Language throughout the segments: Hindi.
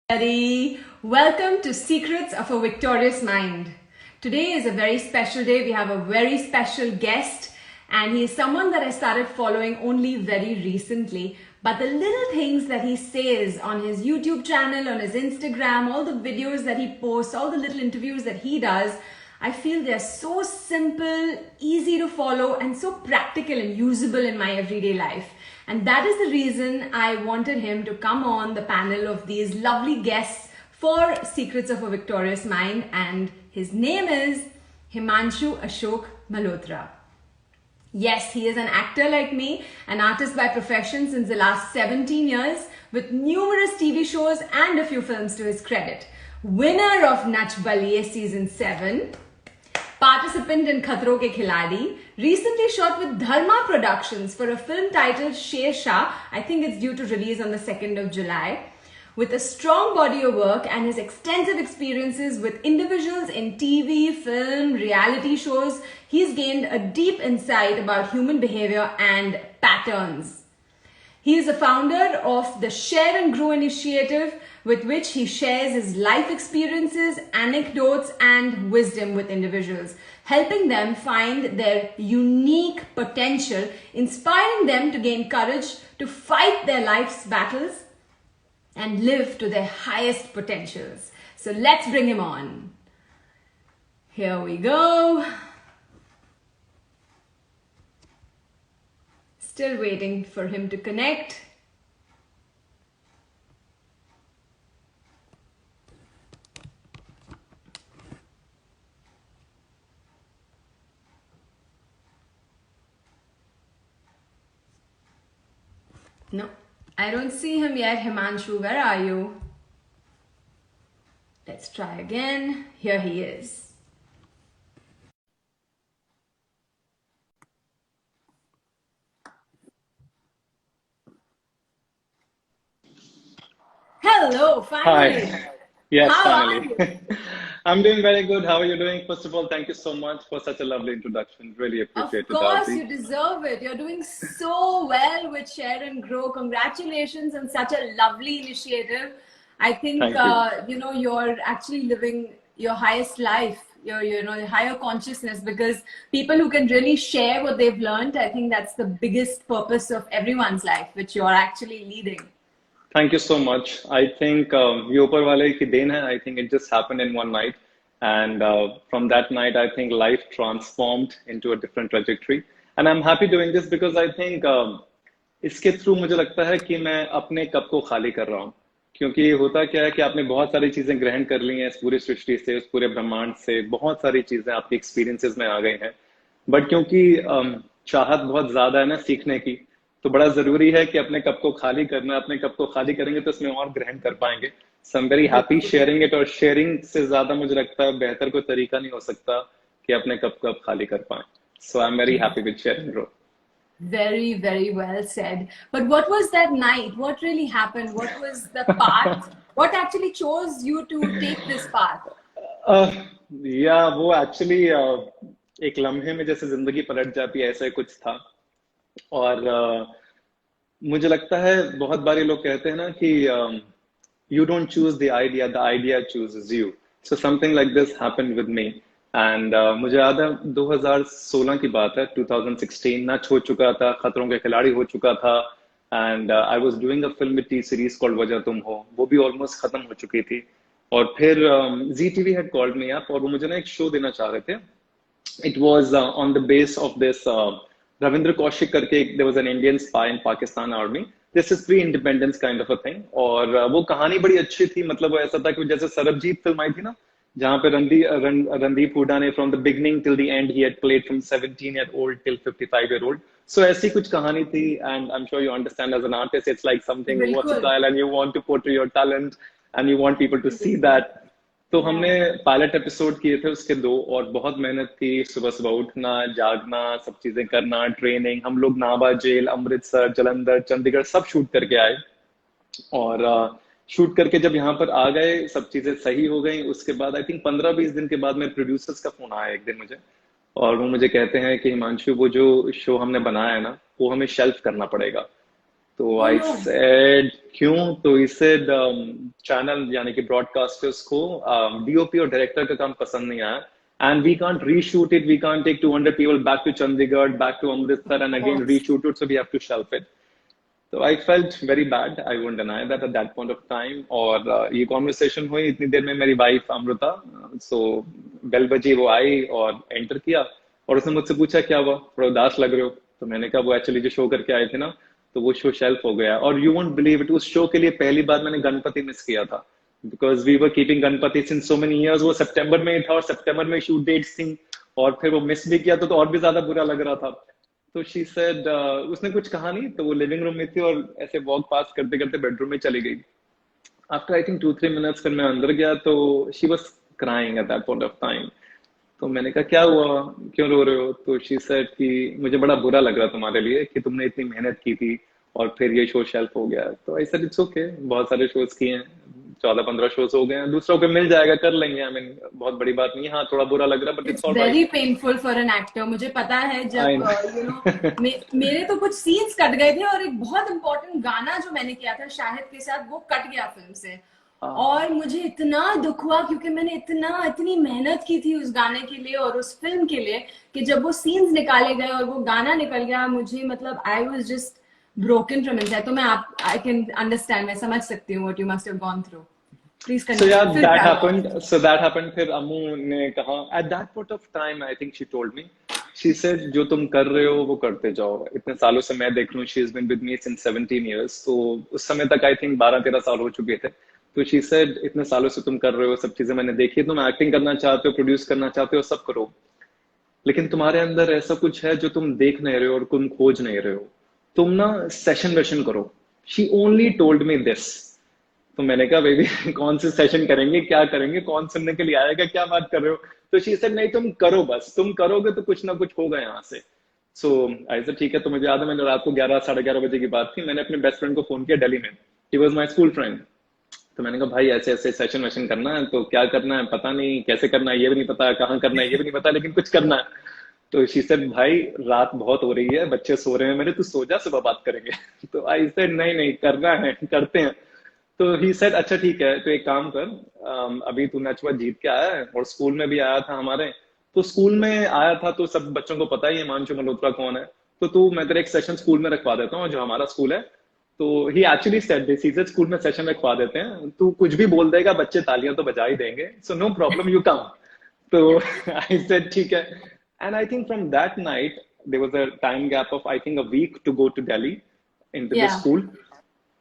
Everybody. Welcome to Secrets of a Victorious Mind. Today is a very special day. We have a very special guest, and he is someone that I started following only very recently. But the little things that he says on his YouTube channel, on his Instagram, all the videos that he posts, all the little interviews that he does, I feel they're so simple, easy to follow, and so practical and usable in my everyday life. And that is the reason I wanted him to come on the panel of these lovely guests for Secrets of a Victorious Mind. And his name is Himanshu Ashok Malhotra. Yes, he is an actor like me, an artist by profession since the last 17 years, with numerous TV shows and a few films to his credit. Winner of Nach Baliye Season 7, participant in Khatron Ke Khiladi, recently shot with Dharma Productions for a film titled Sher Shah. I think it's due to release on the 2nd of July. With a strong body of work and his extensive experiences with individuals in TV, film, reality shows, he's gained a deep insight about human behavior and patterns. He is the founder of the Share and Grow initiative, with which he shares his life experiences, anecdotes, and wisdom with individuals, helping them find their unique potential, inspiring them to gain courage to fight their life's battles and live to their highest potentials. So let's bring him on. Here we go. Still waiting for him to connect. No, I don't see him yet. Himanshu, where are you? Let's try again. Here he is. Hello, finally. Hi. Yes, How finally. are you? I'm doing very good. How are you doing? First of all, thank you so much for such a lovely introduction. Really appreciate Of it, course, Darcy. you deserve it. You're doing so well with Share and Grow. Congratulations on such a lovely initiative. I think Thank you. you're actually living your highest life, your higher consciousness, because people who can really share what they've learned, I think that's the biggest purpose of everyone's life, which you're actually leading. Thank you so much. I think ये ऊपर वाले की देन है. I think it just happened in one night. And from that night, I think life transformed into a different trajectory. And I'm happy doing this because I think इसके थ्रू मुझे लगता है कि मैं अपने कप को खाली कर रहा हूँ. क्योंकि होता क्या है कि आपने बहुत सारी चीजें ग्रहण कर ली हैं इस पूरी सृष्टि से, उस पूरे ब्रह्मांड से, बहुत सारी चीजें आपकी एक्सपीरियंसेस में आ गई हैं. बट क्योंकि चाहत बहुत ज्यादा है ना सीखने की, तो बड़ा जरूरी है कि अपने कप को खाली करना. अपने कप को खाली करेंगे तो इसमें और ग्रहण कर पाएंगे. So I am very happy sharing it. और शेयरिंग से ज्यादा मुझे लगता है बेहतर कोई तरीका नहीं हो सकता कि अपने कप को आप खाली कर पाए. So I am very happy with sharing bro. Very, very well said. But what was that night? What really happened? What was the path? What actually chose you to take this path? या वो एक्चुअली एक लम्हे में जैसे जिंदगी पलट जाती है, ऐसा ही कुछ था. और मुझे लगता है बहुत बार लोग कहते हैं ना कि you don't choose the idea chooses you. So something like this happened with me. And मुझे याद है 2016 की बात है. 2016 नच हो चुका था, खतरों के खिलाड़ी हो चुका था. And I was doing a film with series called वजह तुम हो. वो भी ऑलमोस्ट खत्म हो चुकी थी. और फिर ZTV had called me up और वो मुझे ना एक शो देना चाह रहे थे. It was on the base of this Ravindra Kaushik करके, there was an Indian spy in Pakistan army. This is pre-independence kind of a thing. और वो कहानी बड़ी अच्छी थी. मतलब वो ऐसा था कि जैसे सरबजीत फिल्म आई थी ना, जहाँ पे रणदीप हुडा ने from the beginning till the end he had played from 17-year-old till 55-year-old. So ऐसी कुछ कहानी थी. And I'm sure you understand as an artist, it's like something versatile and you want to portray your talent and you want people to see that. तो हमने पायलट एपिसोड किए थे उसके 2 और बहुत मेहनत की. सुबह सुबह उठना, जागना, सब चीजें करना, ट्रेनिंग. हम लोग नाभा जेल, अमृतसर, जलंधर, चंडीगढ़ सब शूट करके आए. और शूट करके जब यहाँ पर आ गए, सब चीजें सही हो गई. उसके बाद आई थिंक 15-20 दिन के बाद मेरे प्रोड्यूसर्स का फोन आया एक दिन मुझे, और वो मुझे कहते हैं कि हिमांशु, वो जो शो हमने बनाया है ना, वो हमें शेल्फ करना पड़ेगा. तो Oh आई no. सेड क्यों, तो ही सेड चैनल यानी कि ब्रॉडकास्टर्स को डीओपी और डायरेक्टर का काम पसंद नहीं आया and we can't reshoot it, we can't take 200 people back to Chandigarh, back to Amritsar and Of again course. Reshoot it, so we have to shelf it. तो I felt very bad, I won't deny that at that point of time. और ये कॉन्वर्सेशन हुई इतनी देर में मेरी वाइफ अमृता, सो बेल बजी, वो आई और एंटर किया और उसने मुझसे पूछा क्या हुआ, थोड़ा उदास लग रहे हो. तो मैंने कहा वो एक्चुअली जो शो करके आए थे ना, तो वो शो शेल्फ हो गया. और यू वोंट बिलीव इट, उस शो के लिए पहली बार मैंने गणपति मिस किया था because we were keeping Ganpati since so many years. वो सितंबर में ही था और सितंबर में शूट डेट्स थी और फिर वो मिस भी किया तो और भी ज्यादा बुरा लग रहा था. तो शी सेड उसने कुछ कहा नहीं, तो वो लिविंग रूम में थी और ऐसे वॉक पास करते करते बेडरूम में चली गई. आफ्टर आई थिंक 2-3 मिनट्स फिर मैं अंदर गया तो she was crying eight that point of time. तो मैंने कहा क्या हुआ, क्यों रो रहे हो. तो शी सेड कि मुझे बड़ा बुरा लग रहा तुम्हारे लिए कि तुमने इतनी मेहनत की थी और फिर ये शो शेल्फ हो गया. तो आई सेड इट्स ओके, बहुत सारे शोज किए हैं, 14-15 शोज हो गए हैं, दूसरों को मिल जाएगा, कर लेंगे. आई मीन बहुत बड़ी बात नहीं है. हाँ थोड़ा बुरा लग रहा है but it's it's very alright. Painful for an actor. मुझे पता है आई जब मेरे तो कुछ सीन्स कट गए थे और एक बहुत इंपॉर्टेंट गाना जो मैंने किया था शाहिद के साथ वो कट गया फिल्म से. और मुझे इतना दुख हुआ क्योंकि मैंने इतनी मेहनत की थी उस गाने के लिए और उस फिल्म के लिए कि जब वो सीन्स निकाले गए और वो गाना निकल गया, मुझे मतलब आई was just broken from inside. तो मैं आई कैन अंडरस्टैंड, मैं समझ सकती हूँ what you must have gone through. Please So continue. yeah, फिर that क्या हुआ? happened. So that happened. फिर अम्मू ने कहा at that point of time, I think she told me, she said जो तुम कर रहे हो वो करते जाओ. इतने सालों से मैं देख रहा हूँ, she has been with me since 17 years. तो उस समय तक I think 12-13 साल हो चुके थे. तो she said इतने सालों से तुम कर रहे हो, सब चीजें मैंने देखी, तुम एक्टिंग करना चाहते हो, प्रोड्यूस करना चाहते हो, सब करो, लेकिन तुम्हारे अंदर ऐसा कुछ है जो तुम देख नहीं रहे हो और तुम खोज नहीं रहे हो. तुम ना सेशन वेशन करो. She only told me this. तो मैंने कहा बेबी कौन से सेशन करेंगे, क्या करेंगे, कौन सुनने के लिए आएगा, क्या बात कर रहे हो. तो शी सेड नहीं तुम करो, बस तुम करोगे तो कुछ ना कुछ होगा यहाँ से. सो आई सेड ठीक है. तो मुझे याद है मैंने रात को 11-11:30 बजे की बात थी, मैंने अपने बेस्ट फ्रेंड को फोन किया दिल्ली में. He was my school friend. तो मैंने कहा भाई ऐसे ऐसे सेशन वेशन करना है, तो क्या करना है पता नहीं, कैसे करना है ये भी नहीं पता, कहाँ करना है ये भी नहीं पता, लेकिन कुछ करना है. तो शी सेड भाई रात बहुत हो रही है, बच्चे सो रहे हैं मेरे, तू सो जा, सुबह बात करेंगे. तो आई सेड नहीं नहीं करना है, करते हैं. तो ही सेड अच्छा ठीक है, तो एक काम कर, अभी तू नचवा जीत के आया है और स्कूल में भी आया था हमारे, तो स्कूल में आया था तो सब बच्चों को पता ही है हिमांशु मल्होत्रा कौन है, तो तू मैं तेरा एक सेशन स्कूल में रखवा देता हूँ जो हमारा स्कूल है. तो he actually said this, he said school में सेशन रखवा देते हैं, तू कुछ भी बोल देगा बच्चे तालियां तो बजा ही देंगे, so no problem you come. तो आई सेड ठीक है. And I think from that night there was a time gap of I think a week to go to Delhi in the Yeah, school.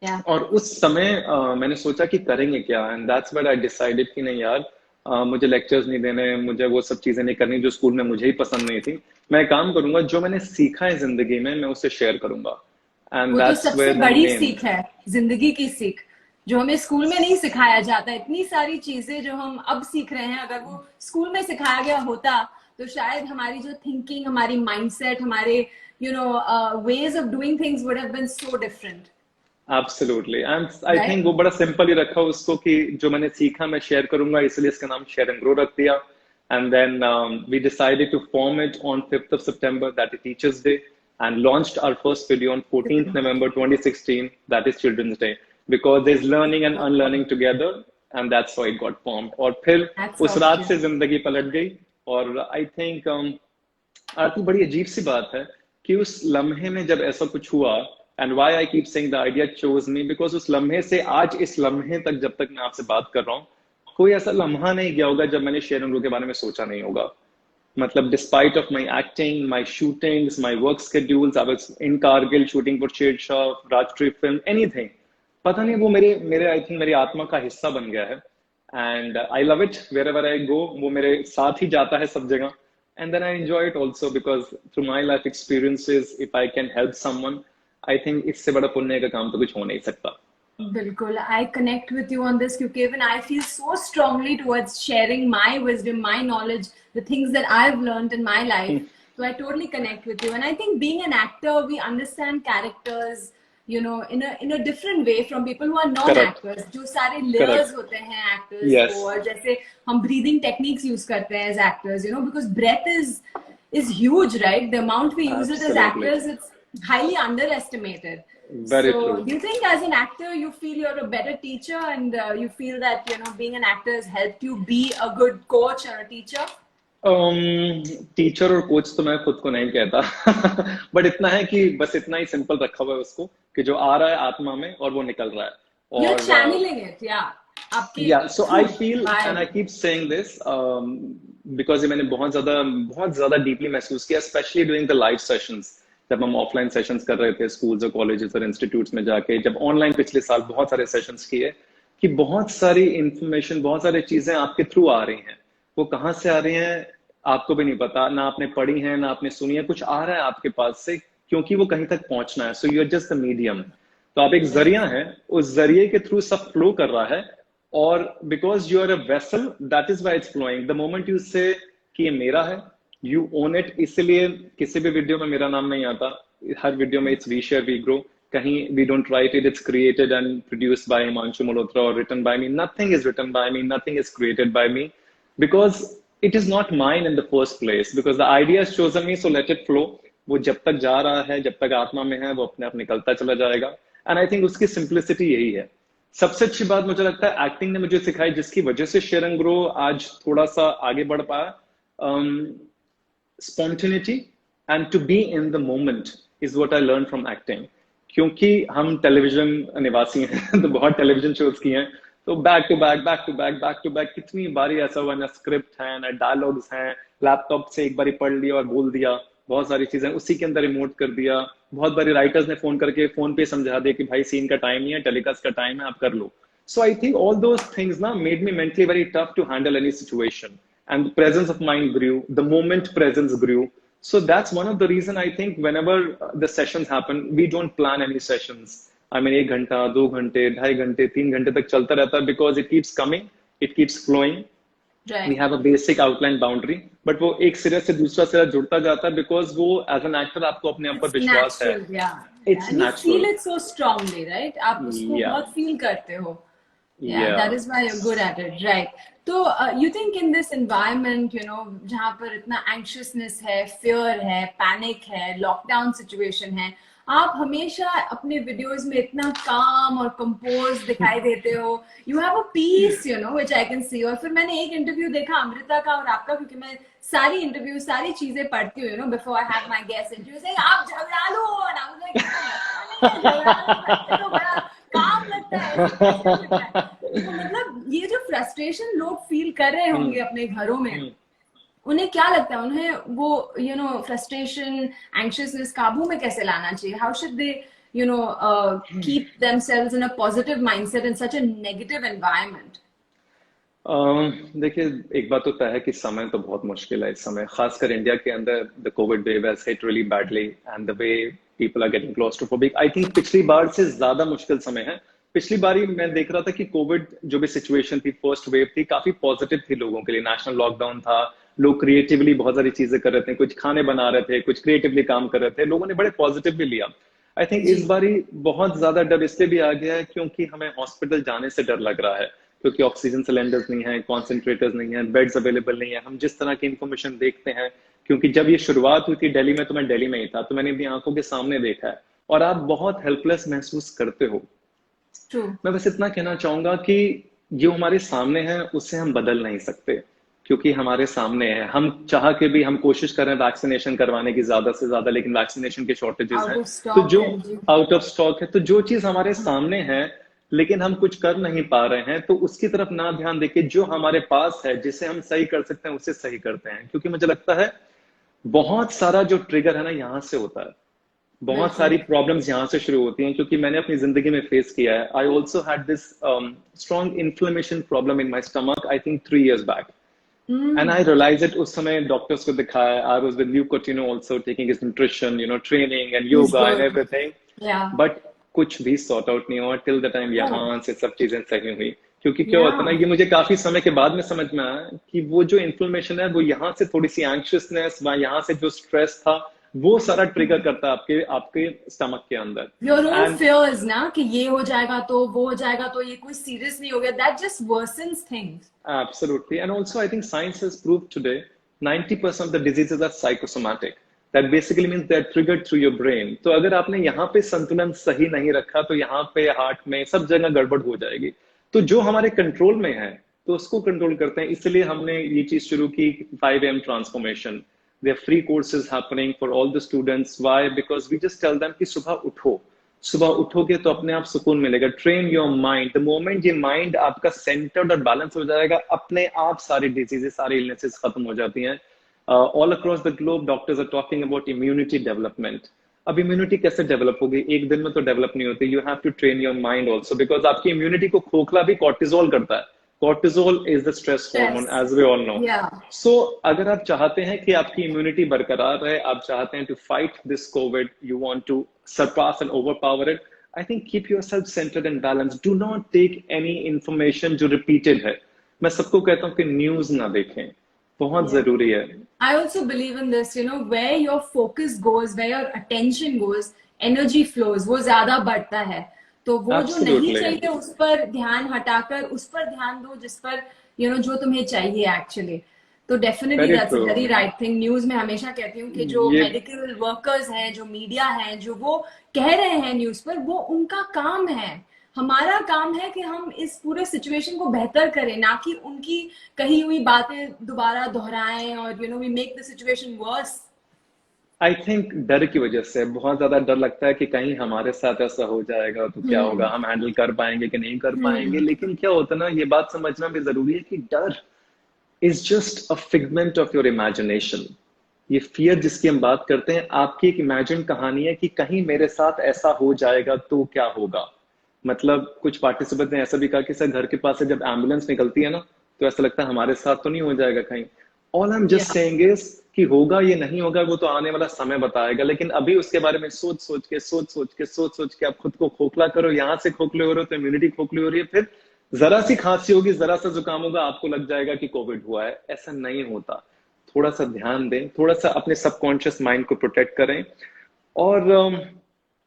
yeah. और उस समय मैंने सोचा कि करेंगे क्या, and that's when I decided कि नहीं यार, मुझे लेक्चर्स नहीं देने, मुझे वो सब चीजें नहीं करनी जो स्कूल में मुझे ही पसंद नहीं थी. मैं काम करूंगा, जो मैंने सीखा है जिंदगी में मैं उससे शेयर करूंगा. एंड वो तो दैट्स सबसे वेयर द बड़ी मेन. सीख है, जिंदगी की सीख, जो हमें स्कूल में नहीं सिखाया जाता. इतनी सारी चीजें जो हम अब सीख रहे हैं, अगर वो स्कूल में सिखाया गया होता तो शायद हमारी जो थिंकिंग, हमारी माइंडसेट, हमारे ways of doing things would have been so different. Absolutely. And I right. Think वो बड़ा सिंपल ही रखा उसको कि जो मैंने सीखा मैं शेयर करूंगा, इसलिए इसका नाम शेयर एंड ग्रो रख दिया. And then we decided to form it on 5th of September, that is Teachers Day, and launched our first video on 14th November 2016, that is Children's Day, because there's learning and unlearning together, and that's how it got formed. और फिर That's उस so रात cute. से जिंदगी पलट गई. और आई थिंक आरती बड़ी अजीब सी बात है कि उस लम्हे में जब ऐसा कुछ हुआ, and why I keep saying the idea chose me, because उस लम्हे से आज इस लम्हे तक जब तक मैं आपसे बात कर रहा हूँ, कोई ऐसा लम्हा नहीं गया होगा जब मैंने शेयर एंड ग्रो के बारे में सोचा नहीं होगा. मतलब despite of my acting, my shootings, my work schedules, I was in Kargil shooting for Shershaah, राष्ट्रीय फिल्म, एनीथिंग, पता नहीं वो मेरे मेरे आई थिंक मेरी आत्मा का हिस्सा बन गया है. And I love it wherever I go, वो मेरे साथ ही जाता है सब जगह. And then I enjoy it also because through my life experiences, if I can help someone, I think इससे बड़ा पुण्य का काम तो कुछ हो नहीं सकता. बिल्कुल, I connect with you on this क्योंकि even I feel so strongly towards sharing my wisdom, my knowledge, the things that I've learned in my life. So I totally connect with you. And I think being an actor, we understand characters, in a different way from people who are non-actors. जो सारे layers होते हैं actors को, और जैसे हम breathing techniques use करते हैं as actors, because breath is huge, right? The amount we use it as actors, it's highly underestimated. Very So, true. do you think as an actor you feel you're a better teacher, and you feel that being an actor has helped you be a good coach or a teacher? Teacher और कोच तो मैं खुद को नहीं कहता बट इतना है कि बस इतना ही सिंपल रखा हुआ है उसको कि जो आ रहा है आत्मा में और वो निकल रहा है You're और channeling it, yeah. आपके yeah, so I through feel and I vibe. keep saying this because ये मैंने बहुत ज़्यादा deeply महसूस किया especially during the live sessions जब हम ऑफलाइन सेशंस कर रहे थे स्कूल्स और कॉलेजेस और इंस्टीट्यूट्स में जाके जब ऑनलाइन पिछले साल बहुत सारे सेशंस किए कि बहुत सारी इंफॉर्मेशन बहुत सारी चीजें आपके थ्रू आ रही हैं वो कहाँ से आ रही हैं आपको भी नहीं पता ना आपने पढ़ी है ना आपने सुनी है कुछ आ रहा है आपके पास से क्योंकि वो कहीं तक पहुंचना है so you are just the medium तो आप एक जरिया है उस जरिए के थ्रू सब फ्लो कर रहा है और because you are a vessel that is why it's flowing the moment you say कि ये मेरा है यू ओन इट इसलिए किसी भी वीडियो में मेरा नाम नहीं आता हर वीडियो में it's we share we grow कहीं we don't write it it's created and produced by Himanshu Malhotra और written by me nothing is written by me nothing is created by me because it is not mine in the first place because the idea is chosen me so let it flow वो जब तक जा रहा है जब तक आत्मा में है वो अपने आप निकलता चला जाएगा एंड आई थिंक उसकी सिंप्लिसिटी यही है सबसे अच्छी बात मुझे लगता है एक्टिंग ने मुझे सिखाई जिसकी वजह से शेयर एंड ग्रो आज थोड़ा सा आगे बढ़ पाया spontaneity and to be in the moment is what I learned from acting क्योंकि हम टेलीविजन निवासी हैं तो बहुत टेलीविजन शोज किए हैं तो बैक टू बैक कितनी बारी ऐसा हुआ ना स्क्रिप्ट है ना डायलॉग्स हैं लैपटॉप से एक बारी पढ़ लिया और बोल दिया बहुत सारी चीजें उसी के अंदर रिमोट कर दिया बहुत बारी राइटर्स ने फोन करके फोन पे समझा दिया कि भाई सीन का टाइम नहीं है टेलीकास्ट का टाइम है आप कर लो so I think all those things ना made me mentally very tough to handle any situation and the presence of mind grew the moment presence grew so that's one of the reason I think whenever the sessions happen we don't plan any sessions I mean 1 घंटा 2 घंटे 2.5 घंटे 3 घंटे तक चलता रहता है because it keeps coming it keeps flowing Right. we have a basic outline boundary but वो एक सिरे से दूसरा सिरा जुड़ता जाता है because वो as an actor आपको अपने आप पर It's विश्वास है natural, yeah. it's And you natural feel it so strongly, right? आप उसको yeah बहुत feel करते हो. Yeah, yeah that is why you're good at it, right? So, you think in this environment, जहाँ पर इतना anxiousness है, fear है, panic है, lockdown situation है, आप हमेशा अपने videos में इतना calm और composed दिखाई देते हो. You have a peace, which I can see. और फिर मैंने एक interview देखा अमृता का और आपका क्योंकि मैं सारी interview सारी चीजें पढ़ती हूँ, before I have my guest interview. Saying आप झगड़ा लो, and I was like, झगड़ा लो, बड़ा काम लगता है तो मतलब ये जो फ्रस्ट्रेशन लोग फील कर रहे होंगे अपने घरों में उन्हें क्या लगता है उन्हें वो फ्रस्ट्रेशन एंग्शियसनेस काबू में कैसे लाना चाहिए how should they keep themselves in a positive mindset in such a negative environment देखिए एक बात तो तय है कि समय तो बहुत मुश्किल है इस समय खासकर इंडिया के अंदर the covid wave has hit really badly and the way people are getting claustrophobic I think पिछली बार से ज्यादा मुश्किल समय है पिछली बारी मैं देख रहा था कि कोविड जो भी सिचुएशन थी फर्स्ट वेव थी काफी पॉजिटिव थी लोगों के लिए नेशनल लॉकडाउन था लोग क्रिएटिवली बहुत सारी चीजें कर रहे थे कुछ खाने बना रहे थे कुछ क्रिएटिवली काम कर रहे थे लोगों ने बड़े पॉजिटिव भी लिया आई थिंक इस बारी बहुत ज्यादा डर इसलिए भी आ गया है क्योंकि हमें हॉस्पिटल जाने से डर लग रहा है क्योंकि ऑक्सीजन सिलेंडर्स नहीं है कॉन्सेंट्रेटर्स नहीं है बेड्स अवेलेबल नहीं है हम जिस तरह की इंफॉर्मेशन देखते हैं क्योंकि जब ये शुरुआत हुई थी दिल्ली में तो मैं दिल्ली में ही था तो मैंने अपनी आंखों के सामने देखा है और आप बहुत हेल्पलेस महसूस करते हो मैं बस इतना कहना चाहूंगा कि जो हमारे सामने है उससे हम बदल नहीं सकते क्योंकि हमारे सामने है हम चाह के भी हम कोशिश कर रहे हैं वैक्सीनेशन करवाने की ज्यादा से ज्यादा लेकिन वैक्सीनेशन के शॉर्टेजेस हैं तो जो आउट ऑफ स्टॉक है तो जो चीज हमारे सामने है लेकिन हम कुछ कर नहीं पा रहे हैं तो उसकी तरफ ना ध्यान देके जो हमारे पास है जिसे हम सही कर सकते हैं उसे सही करते हैं क्योंकि मुझे लगता है बहुत सारा जो ट्रिगर है ना यहाँ से होता है बहुत सारी प्रॉब्लम्स यहाँ से शुरू होती हैं क्योंकि मैंने अपनी जिंदगी में फेस किया है I also had this strong inflammation problem in my stomach I think 3 years back and I realise it उस समय डॉक्टर्स को दिखाया I was with Luke Coutinho also taking his nutrition training and yoga and everything but कुछ भी सॉर्ट आउट नहीं हुआ टिल द टाइम यहाँ से सब चीजें सही हुई क्योंकि क्या होता है ना ये मुझे काफी समय के बाद में समझ में आया कि वो जो इन्फ्लेमेशन है वो यहाँ से थोड़ी सी एंग्शियसनेस यहाँ से जो स्ट्रेस था वो सारा ट्रिगर करता है आपके स्टमक के अंदर योर ओन फियर्स ना कि ये हो जाएगा तो वो हो जाएगा तो ये कोई सीरियस नहीं हो गया that just versions things absolutely and also I think science has proved today 90% of the diseases are psychosomatic that basically means that triggered through your brain. तो अगर आपने यहाँ पे संतुलन सही नहीं रखा तो यहाँ पे हार्ट में सब जगह गड़बड़ हो जाएगी। तो जो हमारे कंट्रोल में है तो उसको कंट्रोल करते हैं। इसलिए हमने ये चीज शुरू की 5 AM transformation. There are free courses happening for all the students. Why? Because we just tell them कि सुबह उठो, सुबह उठोगे तो अपने आप सुकून मिलेगा। Train your mind. The moment ये माइंड आपका सेंटर्ड और बैलेंस हो जाएगा, अपने आप सारी डिजीजेस, सारी इलनेसेस खत्म हो जाती हैं। All across the globe doctors are talking about immunity development. अब इम्यूनिटी कैसे डेवलप होगी? एक दिन में तो डेवलप नहीं होती। You have to train your mind also, because आपकी इम्यूनिटी को खोखला भी कॉर्टिजोल करता है। Cortisol is the stress hormone, as we all know. So अगर आप चाहते हैं कि आपकी इम्यूनिटी बरकरार रहे, आप चाहते हैं to fight this covid, you want to surpass and overpower it, I think keep yourself centred and balanced. Do not take any information जो रिपीटेड है। मैं सबको कहता हूँ कि न्यूज ना देखें, बहुत जरूरी है। I also believe in this, where your focus goes, where your attention goes, energy flows, वो ज्यादा बढ़ता है। तो वो जो नहीं चाहिए उस पर ध्यान हटाकर उस पर ध्यान दो जिस पर जो तुम्हें चाहिए एक्चुअली। तो definitely that's a very right thing. News में हमेशा कहती हूँ कि जो मेडिकल वर्कर्स हैं, जो मीडिया है, जो वो कह रहे हैं न्यूज पर, वो उनका काम है। हमारा काम है कि हम इस पूरे सिचुएशन को बेहतर करें, ना कि उनकी कही हुई बातें दोबारा दोहराएं और we make the situation worse. I think डर की वजह से बहुत ज्यादा डर लगता है कि कहीं हमारे साथ ऐसा हो जाएगा तो क्या होगा, हम हैंडल कर पाएंगे कि नहीं कर पाएंगे। लेकिन क्या होता है ना, ये बात समझना भी जरूरी है कि डर is just a figment of your imagination. ये फियर जिसकी हम बात करते हैं, आपकी एक इमेजिन कहानी है कि कहीं मेरे साथ ऐसा हो जाएगा तो क्या होगा। मतलब कुछ पार्टिसिपेंट ने ऐसा भी कहा कि सर घर के पास से जब एम्बुलेंस निकलती है ना तो ऐसा लगता है हमारे साथ तो नहीं हो जाएगा कहीं। All I am just saying is कि होगा ये नहीं होगा वो तो आने वाला समय बताएगा। लेकिन अभी उसके बारे में सोच सोच के आप खुद को खोखला करो। यहाँ से खोखले हो रहे हो तो इम्यूनिटी खोखली हो रही है, फिर जरा सी खांसी होगी, जरा सा जुकाम होगा, आपको लग जाएगा कि कोविड हुआ है। ऐसा नहीं होता। थोड़ा सा ध्यान दें, थोड़ा सा अपने सबकॉन्शियस माइंड को प्रोटेक्ट करें। और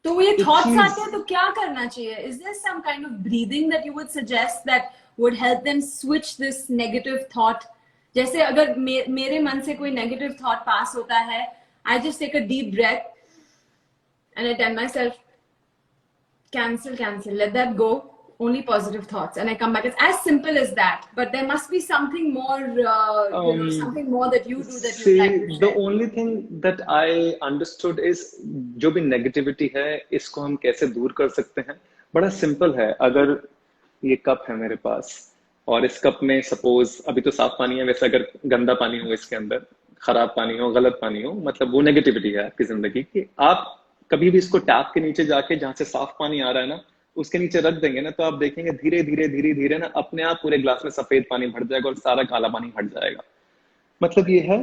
तो ये थॉट्स आते हैं तो क्या करना चाहिए? Is there some kind of breathing that you would suggest that would help them switch this negative thought? जैसे अगर मेरे मन से कोई नेगेटिव थॉट पास होता है, I just take a deep breath and I tell my self cancel, let that go, only positive thoughts, and I come back. It's as simple as that, but there must be something more something more that you do that you like to share. The only thing that I understood is जो भी नेगेटिविटी है इसको हम कैसे दूर कर सकते हैं। बड़ा सिंपल है। अगर ये कप है मेरे पास और इस कप में सपोज अभी तो साफ पानी है, वैसे अगर गंदा पानी हो, इसके अंदर खराब पानी हो, गलत पानी हो, मतलब वो नेगेटिविटी है आपकी जिंदगी की। आप कभी भी इसको टैप के नीचे जाके जहां से साफ पानी आ रहा है ना उसके नीचे रख देंगे ना, तो आप देखेंगे धीरे धीरे ना अपने आप पूरे ग्लास में सफेद पानी भर जाएगा और सारा काला पानी हट जाएगा। मतलब ये है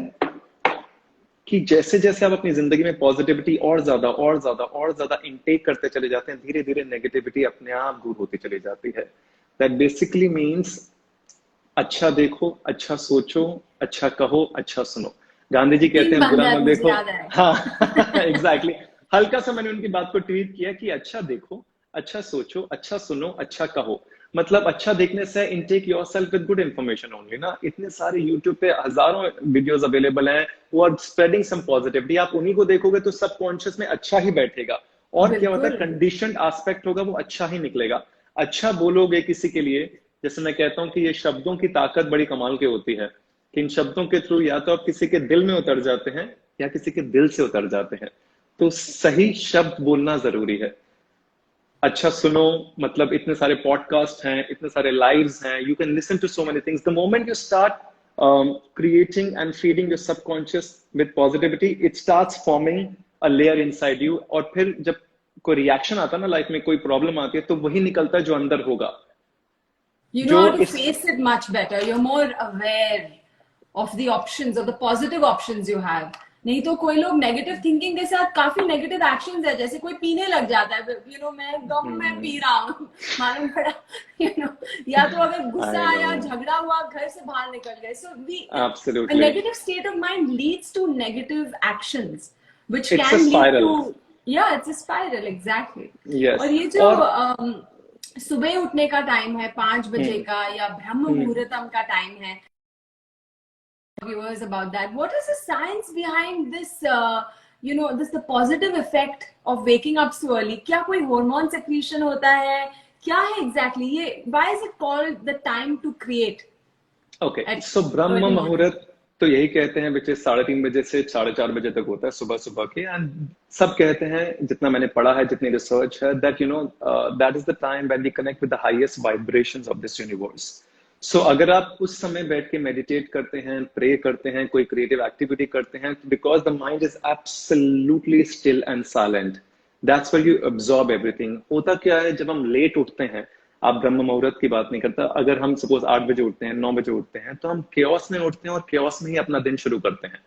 कि जैसे जैसे आप अपनी जिंदगी में पॉजिटिविटी और ज्यादा इनटेक करते चले जाते हैं, धीरे धीरे नेगेटिविटी अपने आप दूर होती चली जाती है। दैट बेसिकली मीन्स अच्छा देखो, अच्छा सोचो, अच्छा कहो, अच्छा सुनो। गांधी जी कहते हैं बुरा मत देखो। हाँ एग्जैक्टली। हल्का सा मैंने उनकी बात को ट्वीट किया कि अच्छा देखो, अच्छा सोचो, अच्छा सुनो, अच्छा कहो। मतलब अच्छा देखने से intake yourself with good information only ना। इतने सारे यूट्यूब पे हजारों वीडियोस अवेलेबल हैं, वो आर स्प्रेडिंग सम पॉजिटिविटी। आप उन्हीं को देखोगे तो सबकॉन्शियस में अच्छा ही बैठेगा। और क्या होता है, कंडीशनड एस्पेक्ट होगा, वो अच्छा ही निकलेगा। अच्छा बोलोगे किसी के लिए, जैसे मैं कहता हूँ कि ये शब्दों की ताकत बड़ी कमाल की होती है कि इन शब्दों के थ्रू या तो आप किसी के दिल में उतर जाते हैं या किसी के दिल से उतर जाते हैं। तो सही शब्द बोलना जरूरी है। अच्छा सुनो, मतलब इतने सारे पॉडकास्ट हैं, इतने सारे लाइव्स हैं, you can listen to so many things. The moment you start creating and feeding your subconscious with positivity, it starts forming a layer inside you. और फिर जब कोई रिएक्शन आता है ना लाइफ में, कोई प्रॉब्लम आती है, तो वही निकलता है जो अंदर होगा। You know how to face it much better. You're more aware of the options, of the positive options you have. नहीं तो कोई लोग नेगेटिव थिंकिंग के साथ काफी नेगेटिव एक्शंस है, जैसे कोई पीने लग जाता है, मैं दम में पी रहा हूँ, मालूम पड़ा, या तो अगर गुस्सा आया, झगड़ा हुआ, घर से बाहर निकल गए। So a negative state of mind leads to negative actions, which can lead to, it's a spiral, exactly. Yes. और ये जो सुबह उठने का टाइम है 5 बजे का या ब्रह्म मुहूर्तम का टाइम है, viewers about that, what is the science behind this you know, this the positive effect of waking up so early? क्या कोई hormone secretion होता है? क्या है exactly ये? Why is it called the time to create? Okay, so brahma muhurta तो यही कहते हैं विच इज 3:30 बजे से 4:30 बजे तक होता है सुबह सुबह के। एंड सब कहते हैं, जितना मैंने पढ़ा है, जितनी रिसर्च है, that you know that is the time when we connect with the highest vibrations of this universe. So अगर आप उस समय बैठ के मेडिटेट करते हैं, प्रे करते हैं, कोई क्रिएटिव एक्टिविटी करते हैं, because the mind is absolutely still and silent, that's when you absorb everything. होता क्या है, जब हम लेट उठते हैं, आप ब्रह्म मुहूर्त की बात नहीं करता, अगर हम सपोज 8 बजे उठते हैं, 9 बजे उठते हैं, तो हम केओस में उठते हैं और केओस में ही अपना दिन शुरू करते हैं।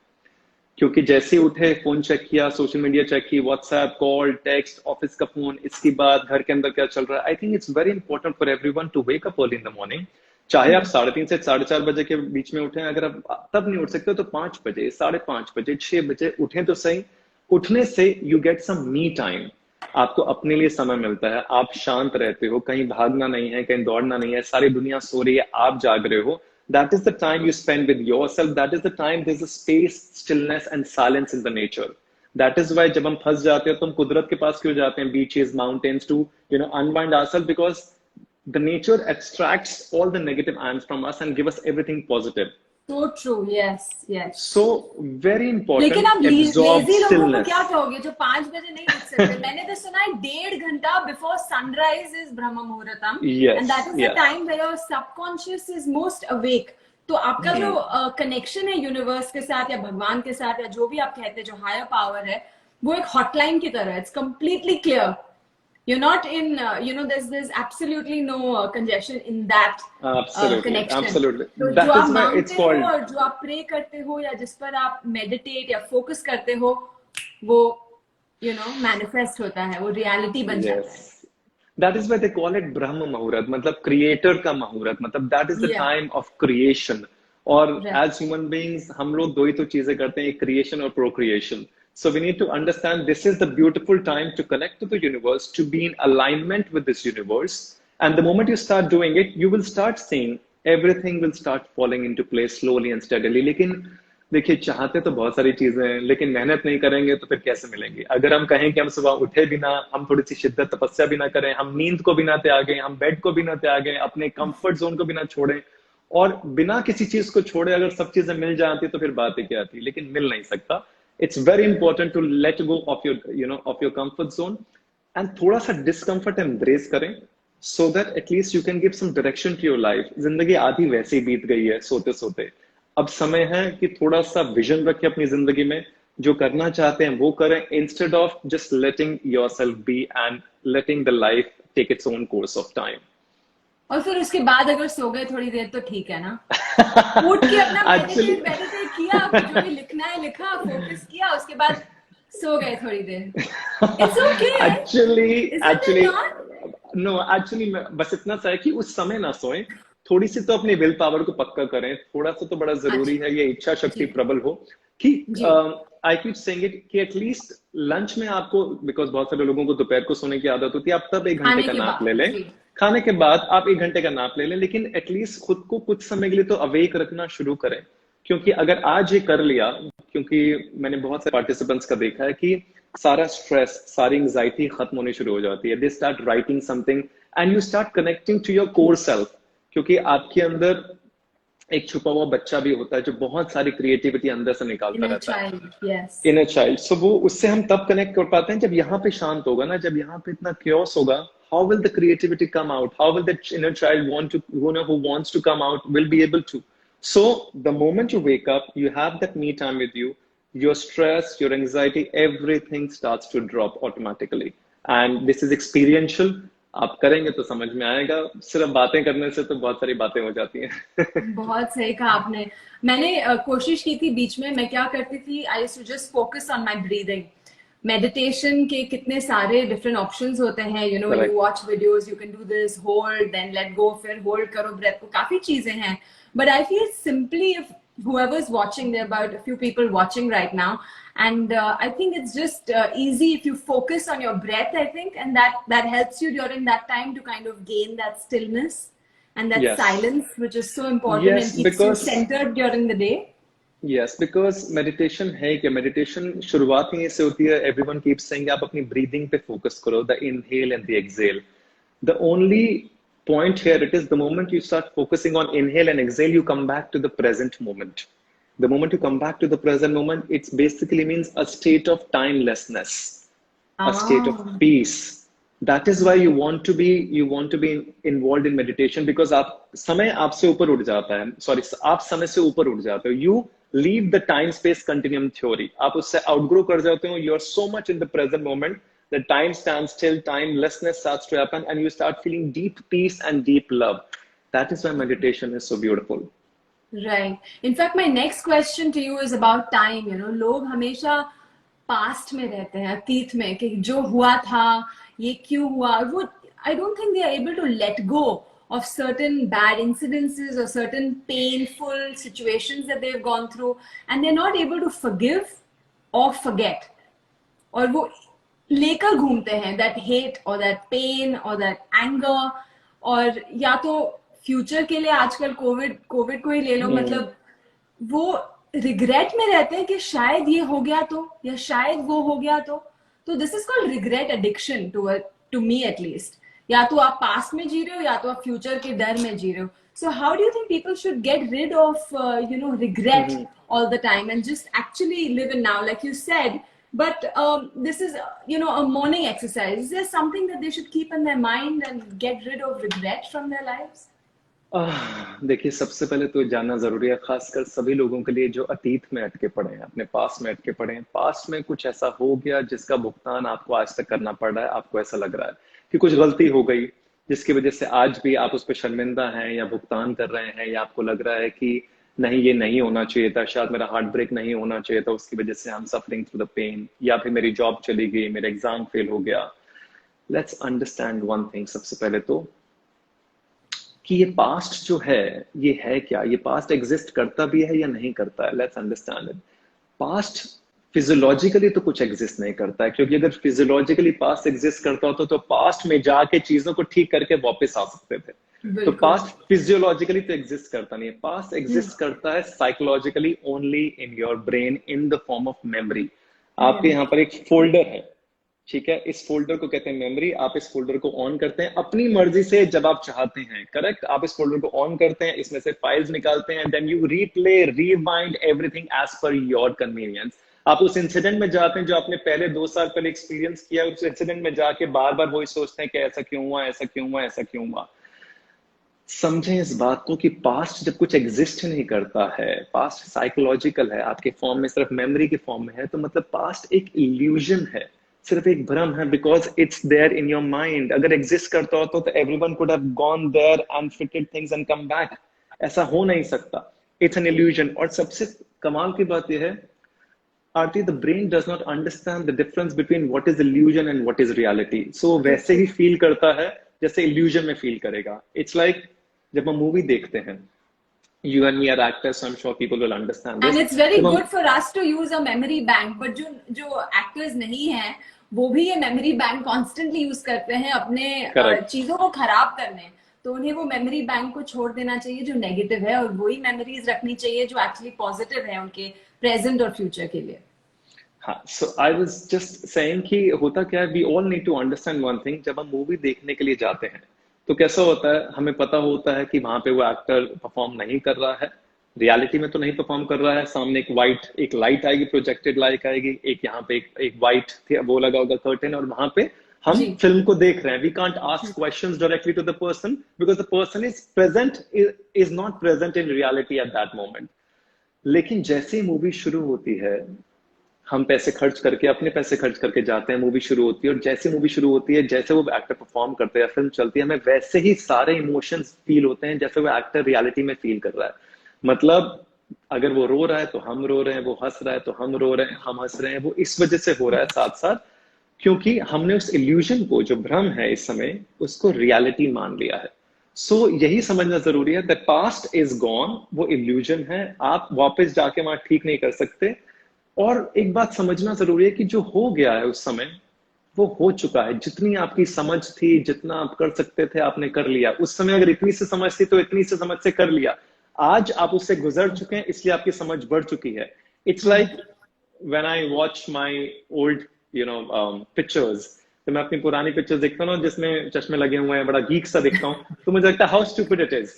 क्योंकि जैसे ही उठे, फोन चेक किया, सोशल मीडिया चेक की, व्हाट्सएप कॉल, टेक्स्ट, ऑफिस का फोन, इसके बाद घर के अंदर क्या चल रहा है। I think it's very important for everyone to wake up early in the morning. चाहे आप 3:30 से 4:30 बजे के बीच में उठें, अगर आप तब नहीं उठ सकते तो 5 बजे, 5:30 बजे, 6 बजे उठें तो सही। उठने से you get some me time, आपको अपने लिए समय मिलता है, आप शांत रहते हो, कहीं भागना नहीं है, कहीं दौड़ना नहीं है, सारी दुनिया सो रही है, आप जाग रहे हो। That is the time you spend with yourself, that is the time there is a space, stillness and silence in the nature. That is why जब हम फंस जाते हैं तो हम कुदरत के पास क्यों जाते हैं, beaches, mountains, to you know unwind ourselves, because the nature extracts all the negative ions from us and give us everything positive. So true, yes, yes. So very important. लेकिन आप absorb लेजी लोगों को stillness. क्या कहोगे जो 5 बजे नहीं उठ सकते? मैंने तो सुना है 1.5 घंटा before sunrise is Brahma Muhurtam, Yes, and that is the yes. Time where your subconscious is most awake. तो आपका जो कनेक्शन है यूनिवर्स के साथ या भगवान के साथ या जो भी आप कहते हैं, जो हायर पावर है, वो एक हॉटलाइन की तरह है। It's completely clear. You're not in, you know, there's absolutely no congestion in that Absolutely, connection. absolutely. तो That जो is आप why it's मांगते called. हो और जो आप प्रे करते हो या जिस पर आप मेडिटेट या फोकस करते हो, वो you know मैनिफेस्ट होता है, वो रियलिटी बन जाता है। Yes. That is why they call it Brahma Muhurat, मतलब creator का मुहूर्त, मतलब that is the Yeah. time of creation. और Right. as human beings हम लोग दो ही तो चीजें करते हैं, एक creation और procreation. So we need to understand this is the beautiful time to connect to the universe, to be in alignment with this universe. And the moment you start doing it, you will start seeing everything will start falling into place slowly and steadily. लेकिन देखिए, चाहते तो बहुत सारी चीजें हैं, लेकिन मेहनत नहीं करेंगे तो फिर कैसे मिलेंगी। अगर हम कहें कि हम सुबह उठे बिना, हम थोड़ी सी शिद्दत तपस्या भी ना करें, हम नींद को भी ना त्यागें, हम बेड को भी ना त्यागें, अपने कंफर्ट जोन को भी ना छोड़ें, और बिना किसी चीज को छोड़े अगर सब चीजें मिल जाती तो फिर बात ही क्या थी। लेकिन मिल नहीं सकता। It's very important to let go of your, you know, of your comfort zone and थोड़ा सा discomfort embrace करें, so that at least you can give some direction to your life. जिंदगी आधी वैसे ही बीत गई है सोते सोते। अब समय है कि थोड़ा सा विजन रखें अपनी जिंदगी में, जो करना चाहते हैं वो करें, instead of just letting yourself be and letting the life take its own course of time. और फिर उसके बाद अगर सो गए थोड़ी देर तो ठीक है ना। उठ के अपना मेडिटेट किया, जो भी लिखना है लिखा, फोकस किया, उसके बाद सो गए थोड़ी देर। It's okay. Actually, no, actually बस इतना सा है कि उस समय ना सोएं, थोड़ी सी तो अपनी विल पावर को पक्का करें, थोड़ा सा तो बड़ा जरूरी है, ये इच्छा शक्ति प्रबल हो कि आई कीप सेइंग इट कि एटलीस्ट लंच में आपको, बिकॉज बहुत सारे लोगों को दोपहर को सोने की आदत होती है, आप तब 1 घंटे का नाप ले लें, खाने के बाद आप 1 घंटे का नाप ले लें, लेकिन एटलीस्ट खुद को कुछ समय के लिए तो अवेक रखना शुरू करें। क्योंकि अगर आज ये कर लिया, क्योंकि मैंने बहुत से पार्टिसिपेंट्स का देखा है कि सारा स्ट्रेस, सारी एंजाइटी खत्म होनी शुरू हो जाती है। They start writing something and you start connecting to your core self, क्योंकि आपके अंदर एक छुपा हुआ बच्चा भी होता है जो बहुत सारी क्रिएटिविटी अंदर से निकालता रहता है, इनर चाइल्ड। सो वो उससे हम तब कनेक्ट कर पाते हैं जब यहाँ पे शांत होगा ना, जब यहाँ पे इतना क्योस होगा, how will the creativity come out? How will that inner child want to, you know, who wants to come out will be able to? So the moment you wake up, you have that me time with you, your stress, your anxiety, everything starts to drop automatically. And this is experiential. आप करेंगे तो समझ में आएगा, सिर्फ बातें करने से तो बहुत सारी बातें हो जाती हैं। बहुत सही कहा आपने। मैंने कोशिश की थी बीच में, मैं क्या करती थी, I used to just focus on my breathing. Meditation के कितने सारे डिफरेंट ऑप्शंस होते हैं, you know, you watch videos, you can do this, hold then let go, फिर होल्ड करो ब्रेथ को, काफी चीजें हैं। But I feel simply if whoever is watching, there are about a few people watching right now, and I think it's just easy if you focus on your breath, I think, and that helps you during that time to kind of gain that stillness and that silence, which is so important and keeps you centered during the day. Yes, because meditation है कि मेडिटेशन शुरुआत ही से होती है, एवरीवन कीप्स सेइंग आप अपनी ब्रीदिंग पे फोकस करो, the inhale and the exhale. The only point here it is the moment you start focusing on inhale and exhale, you come back to the present moment. The moment you come back to the present moment, it basically means a state of timelessness, a state of Ah, peace. That is why you want to be involved in meditation, because आप समय आपसे ऊपर उठ जाता है, सॉरी आप समय से ऊपर उठ जाते हो. You leave the time space continuum theory. आप उससे outgrow कर जाते हो. You are so much in the present moment. The time stands still, timelessness starts to happen, and you start feeling deep peace and deep love. That is why meditation is so beautiful. right. In fact, my next question to you is about time. You know, लोग हमेशा पास्ट में रहते हैं, अतीत में, कि जो हुआ था, ये क्यों हुआ, वो I don't think they are able to let go of certain bad incidences or certain painful situations that they've gone through, and they're not able to forgive or forget. और वो लेकर घूमते हैं दैट हेट और दैट पेन और दैट एंगर. और या तो फ्यूचर के लिए आजकल कोविड कोविड को ही ले लो, Hmm. मतलब वो रिग्रेट में रहते हैं कि शायद ये हो गया तो, या शायद वो हो गया तो this is called regret addiction to me at least. या तो आप पास्ट में जी रहे हो, या तो आप फ्यूचर के डर में जी रहे हो. So how do you think people should get rid of regret Mm-hmm. all the time and just actually live in now, like you said? But this is a morning exercise. Is there something that they should keep in their mind and get rid of regret from their lives? देखिए, सबसे पहले तो जानना जरूरी है, खासकर सभी लोगों के लिए जो अतीत में अटके पड़े हैं, अपने पास में अटके पड़े हैं. पास्ट में कुछ ऐसा हो गया जिसका भुगतान आपको आज तक करना पड़ रहा है. आपको ऐसा लग रहा है कि कुछ गलती हो गई जिसकी वजह से आज भी आप उस पर शर्मिंदा हैं या भुगतान कर रहे हैं, या आपको लग रहा है कि नहीं, ये नहीं होना चाहिए था, शायद मेरा हार्ट ब्रेक नहीं होना चाहिए था, उसकी वजह से I am suffering through the pain, या फिर मेरी जॉब चली गई, मेरा एग्जाम फेल हो गया. Let's understand one thing. सबसे पहले तो कि ये पास्ट जो है, ये है क्या, ये पास्ट एग्जिस्ट करता भी है या नहीं करता है. Let's understand it. Past physiologically तो कुछ एग्जिस्ट नहीं करता है, क्योंकि अगर फिजियोलॉजिकली पास्ट एग्जिस्ट करता होता तो पास्ट में जाके चीजों को ठीक करके वापस आ सकते थे. तो बिल्कुल. पास्ट फिजियोलॉजिकली तो एग्जिस्ट करता नहीं है. पास्ट एग्जिस्ट करता है psychologically only in your brain in the form of memory. आपके यहाँ पर एक फोल्डर है, ठीक है, इस फोल्डर को कहते हैं मेमोरी. आप इस फोल्डर को ऑन करते हैं अपनी मर्जी से जब आप चाहते हैं, करेक्ट. आप इस फोल्डर को ऑन करते हैं, इसमें से फाइल्स निकालते हैं, then you replay rewind everything as per your convenience. आप उस इंसिडेंट में जाते हैं जो आपने पहले 2 साल पहले एक्सपीरियंस किया, उस इंसिडेंट में जाके बार बार वही सोचते हैं कि ऐसा क्यों हुआ, ऐसा क्यों हुआ, ऐसा क्यों हुआ. समझें इस बात को कि पास्ट जब कुछ एग्जिस्ट नहीं करता है, पास्ट साइकोलॉजिकल है, आपके फॉर्म में, सिर्फ मेमोरी के फॉर्म में है, तो मतलब पास्ट एक इल्यूजन है, सिर्फ एक भ्रम है, because it's there in your mind. अगर एग्जिस्ट करता हो तो everyone could have gone there and fitted things and come back. ऐसा हो नहीं सकता. It's an illusion. और सबसे कमाल की बात यह है, Aarti, the brain does not understand the difference between what is illusion and what is reality. So वैसे ही फील करता है जैसे इल्यूजन में फील करेगा. इट्स लाइक जब हम मूवी देखते हैं, you and me are actors, so I'm sure people will understand And this. it's very जब हम good for us to use a memory bank, but जो एक्टर्स नहीं हैं, वो भी ये मेमोरी बैंक कॉन्स्टेंटली यूज करते हैं अपने करेक्ट. चीजों को खराब करने. तो उन्हें वो मेमोरी बैंक को छोड़ देना चाहिए जो नेगेटिव है, और वही मेमोरीज रखनी चाहिए जो एक्चुअली पॉजिटिव है उनके प्रेजेंट और फ्यूचर के लिए. हाँ, so I was just saying कि होता क्या है, we all need to understand one thing. जब हम मूवी देखने के लिए जाते हैं तो कैसा होता है, हमें पता होता है कि वहां पे वो एक्टर परफॉर्म नहीं कर रहा है, रियलिटी में तो नहीं परफॉर्म कर रहा है. सामने एक लाइट आएगी, प्रोजेक्टेड लाइट आएगी, एक यहाँ पे एक वाइट वो लगा होगा कर्टेन, और वहां पे हम जी. फिल्म को देख रहे हैं. We can't ask questions directly to the person, because the person is present, is not present in reality at that moment. लेकिन जैसे ही मूवी शुरू होती है, हम पैसे खर्च करके, अपने पैसे खर्च करके जाते हैं, मूवी शुरू होती है, और जैसे मूवी शुरू होती है, जैसे वो एक्टर परफॉर्म करते हैं, फिल्म चलती है, हमें वैसे ही सारे इमोशंस फील होते हैं जैसे वो एक्टर रियलिटी में फील कर रहा है. मतलब अगर वो रो रहा है तो हम रो रहे हैं, वो हंस रहा है तो हम रो रहे हैं, हम हंस रहे हैं. वो इस वजह से हो रहा है साथ साथ, क्योंकि हमने उस इल्यूजन को, जो भ्रम है इस समय, उसको रियलिटी मान लिया है. सो यही समझना जरूरी है, दैट पास्ट इज गॉन, वो इल्यूजन है, आप वापस जाके वहां ठीक नहीं कर सकते. और एक बात समझना जरूरी है कि जो हो गया है उस समय, वो हो चुका है. जितनी आपकी समझ थी, जितना आप कर सकते थे, आपने कर लिया. उस समय अगर इतनी से समझ थी तो इतनी से समझ से कर लिया. आज आप उससे गुजर चुके हैं, इसलिए आपकी समझ बढ़ चुकी है. It's like when I watch my old pictures, तो मैं अपनी पुरानी पिक्चर्स देखता हूँ ना जिसमें चश्मे लगे हुए हैं, बड़ा गीक सा दिखता हूँ, तो मुझे लगता है how stupid it is,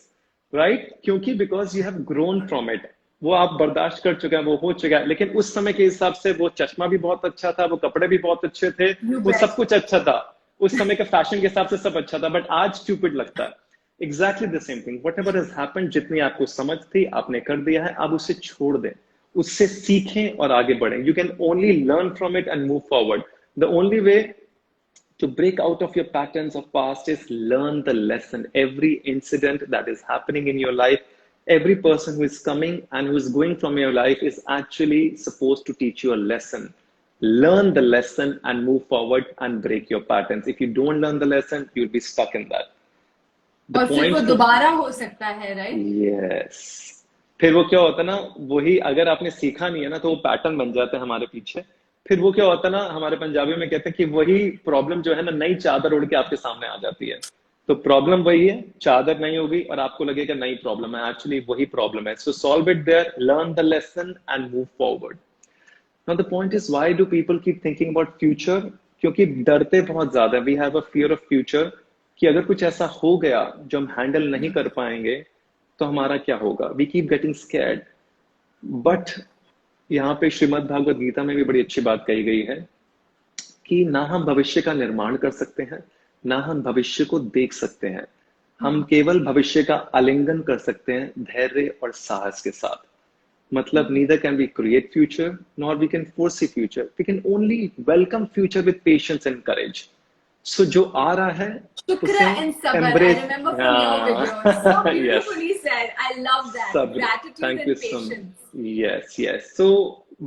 right? क्योंकि because you have grown from it, वो आप बर्दाश्त कर चुके हैं, वो हो चुका है. लेकिन उस समय के हिसाब से वो चश्मा भी बहुत अच्छा था, वो कपड़े भी बहुत अच्छे थे, वो सब कुछ अच्छा था, उस समय के फैशन के हिसाब से सब अच्छा था, बट आज स्टूपिड लगता है. Exactly the same thing, what ever has happened, जितनी आपको समझ थी आपने कर दिया है, आप उसे छोड़ दें, उससे सीखें और आगे बढ़ें. You can only learn from it and move forward. The only way to break out of your patterns of past is learn the lesson. Every incident that is happening in your life, every person who is coming and who is going from your life is actually supposed to teach you a lesson. Learn the lesson and move forward and break your patterns. If you don't learn the lesson, you'll be stuck in that. और फिर वो दोबारा हो सकता है, राइट? Yes. फिर वो क्या होता है ना, वही अगर आपने सीखा नहीं है ना, तो वो पैटर्न बन जाता है हमारे पीछे. फिर वो क्या होता है ना, हमारे पंजाबी में कहते हैं कि वही प्रॉब्लम जो है ना, नई चादर उड़ के आपके सामने आ जाती है. तो प्रॉब्लम वही है, चादर नहीं होगी और आपको लगेगा नई प्रॉब्लम है, एक्चुअली वही प्रॉब्लम है. So solve it there, learn the lesson and move forward. Now the point is, why do people keep thinking about future? क्योंकि डरते बहुत ज्यादा. We have a fear of future, कि अगर कुछ ऐसा हो गया जो हम हैंडल नहीं कर पाएंगे तो हमारा क्या होगा. We keep getting scared. But यहाँ पे श्रीमद् भागवत गीता में भी बड़ी अच्छी बात कही गई है कि ना हम भविष्य का निर्माण कर सकते हैं, ना हम भविष्य को देख सकते हैं. हम केवल भविष्य का आलिंगन कर सकते हैं धैर्य और साहस के साथ. मतलब neither can we create future nor we can foresee future. We can only welcome future with patience and courage. So जो आ रहा है Shukra and Sabr. I remember from your video. So beautifully yes. said. I love that. Sabr. Gratitude Thank and you so patience. much. Yes, yes. So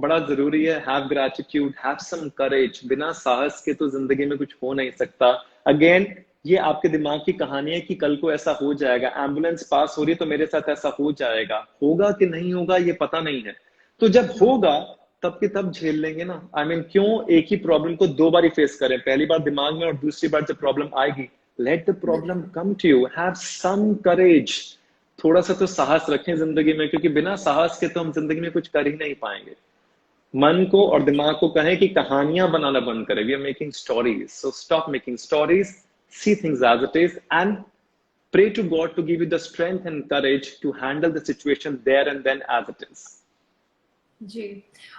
बड़ा जरूरी है. Have gratitude, have some courage. बिना साहस के तो जिंदगी में कुछ हो नहीं सकता. Again, ये आपके दिमाग की कहानी है कि कल को ऐसा हो जाएगा, एम्बुलेंस पास हो रही है तो मेरे साथ ऐसा हो जाएगा. होगा कि नहीं होगा ये पता नहीं है. तो जब होगा तब के तब झेल लेंगे ना. आई मीन क्यों एक ही प्रॉब्लम को दो बार फेस करें, पहली बार दिमाग में और दूसरी बार जब प्रॉब्लम आएगी. Let the problem come to you, have some courage. थोड़ा सा तो साहस रखें जिंदगी में, क्योंकि बिना साहस के तो हम जिंदगी में कुछ कर ही नहीं पाएंगे. मन को और दिमाग को कहें कि कहानियां बनाना बंद करें. We are making stories, so stop making stories, see things as it is and pray to God to give you the strength and courage to handle the situation there and then as it is. जी.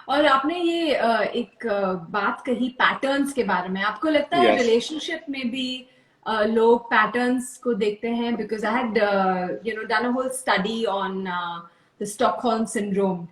और आपने ये एक बात कही पैटर्न्स के बारे में. आपको लगता है रिलेशनशिप में भी लोग पैटर्न्स को देखते हैं? Because I had done a whole study on the Stockholm syndrome.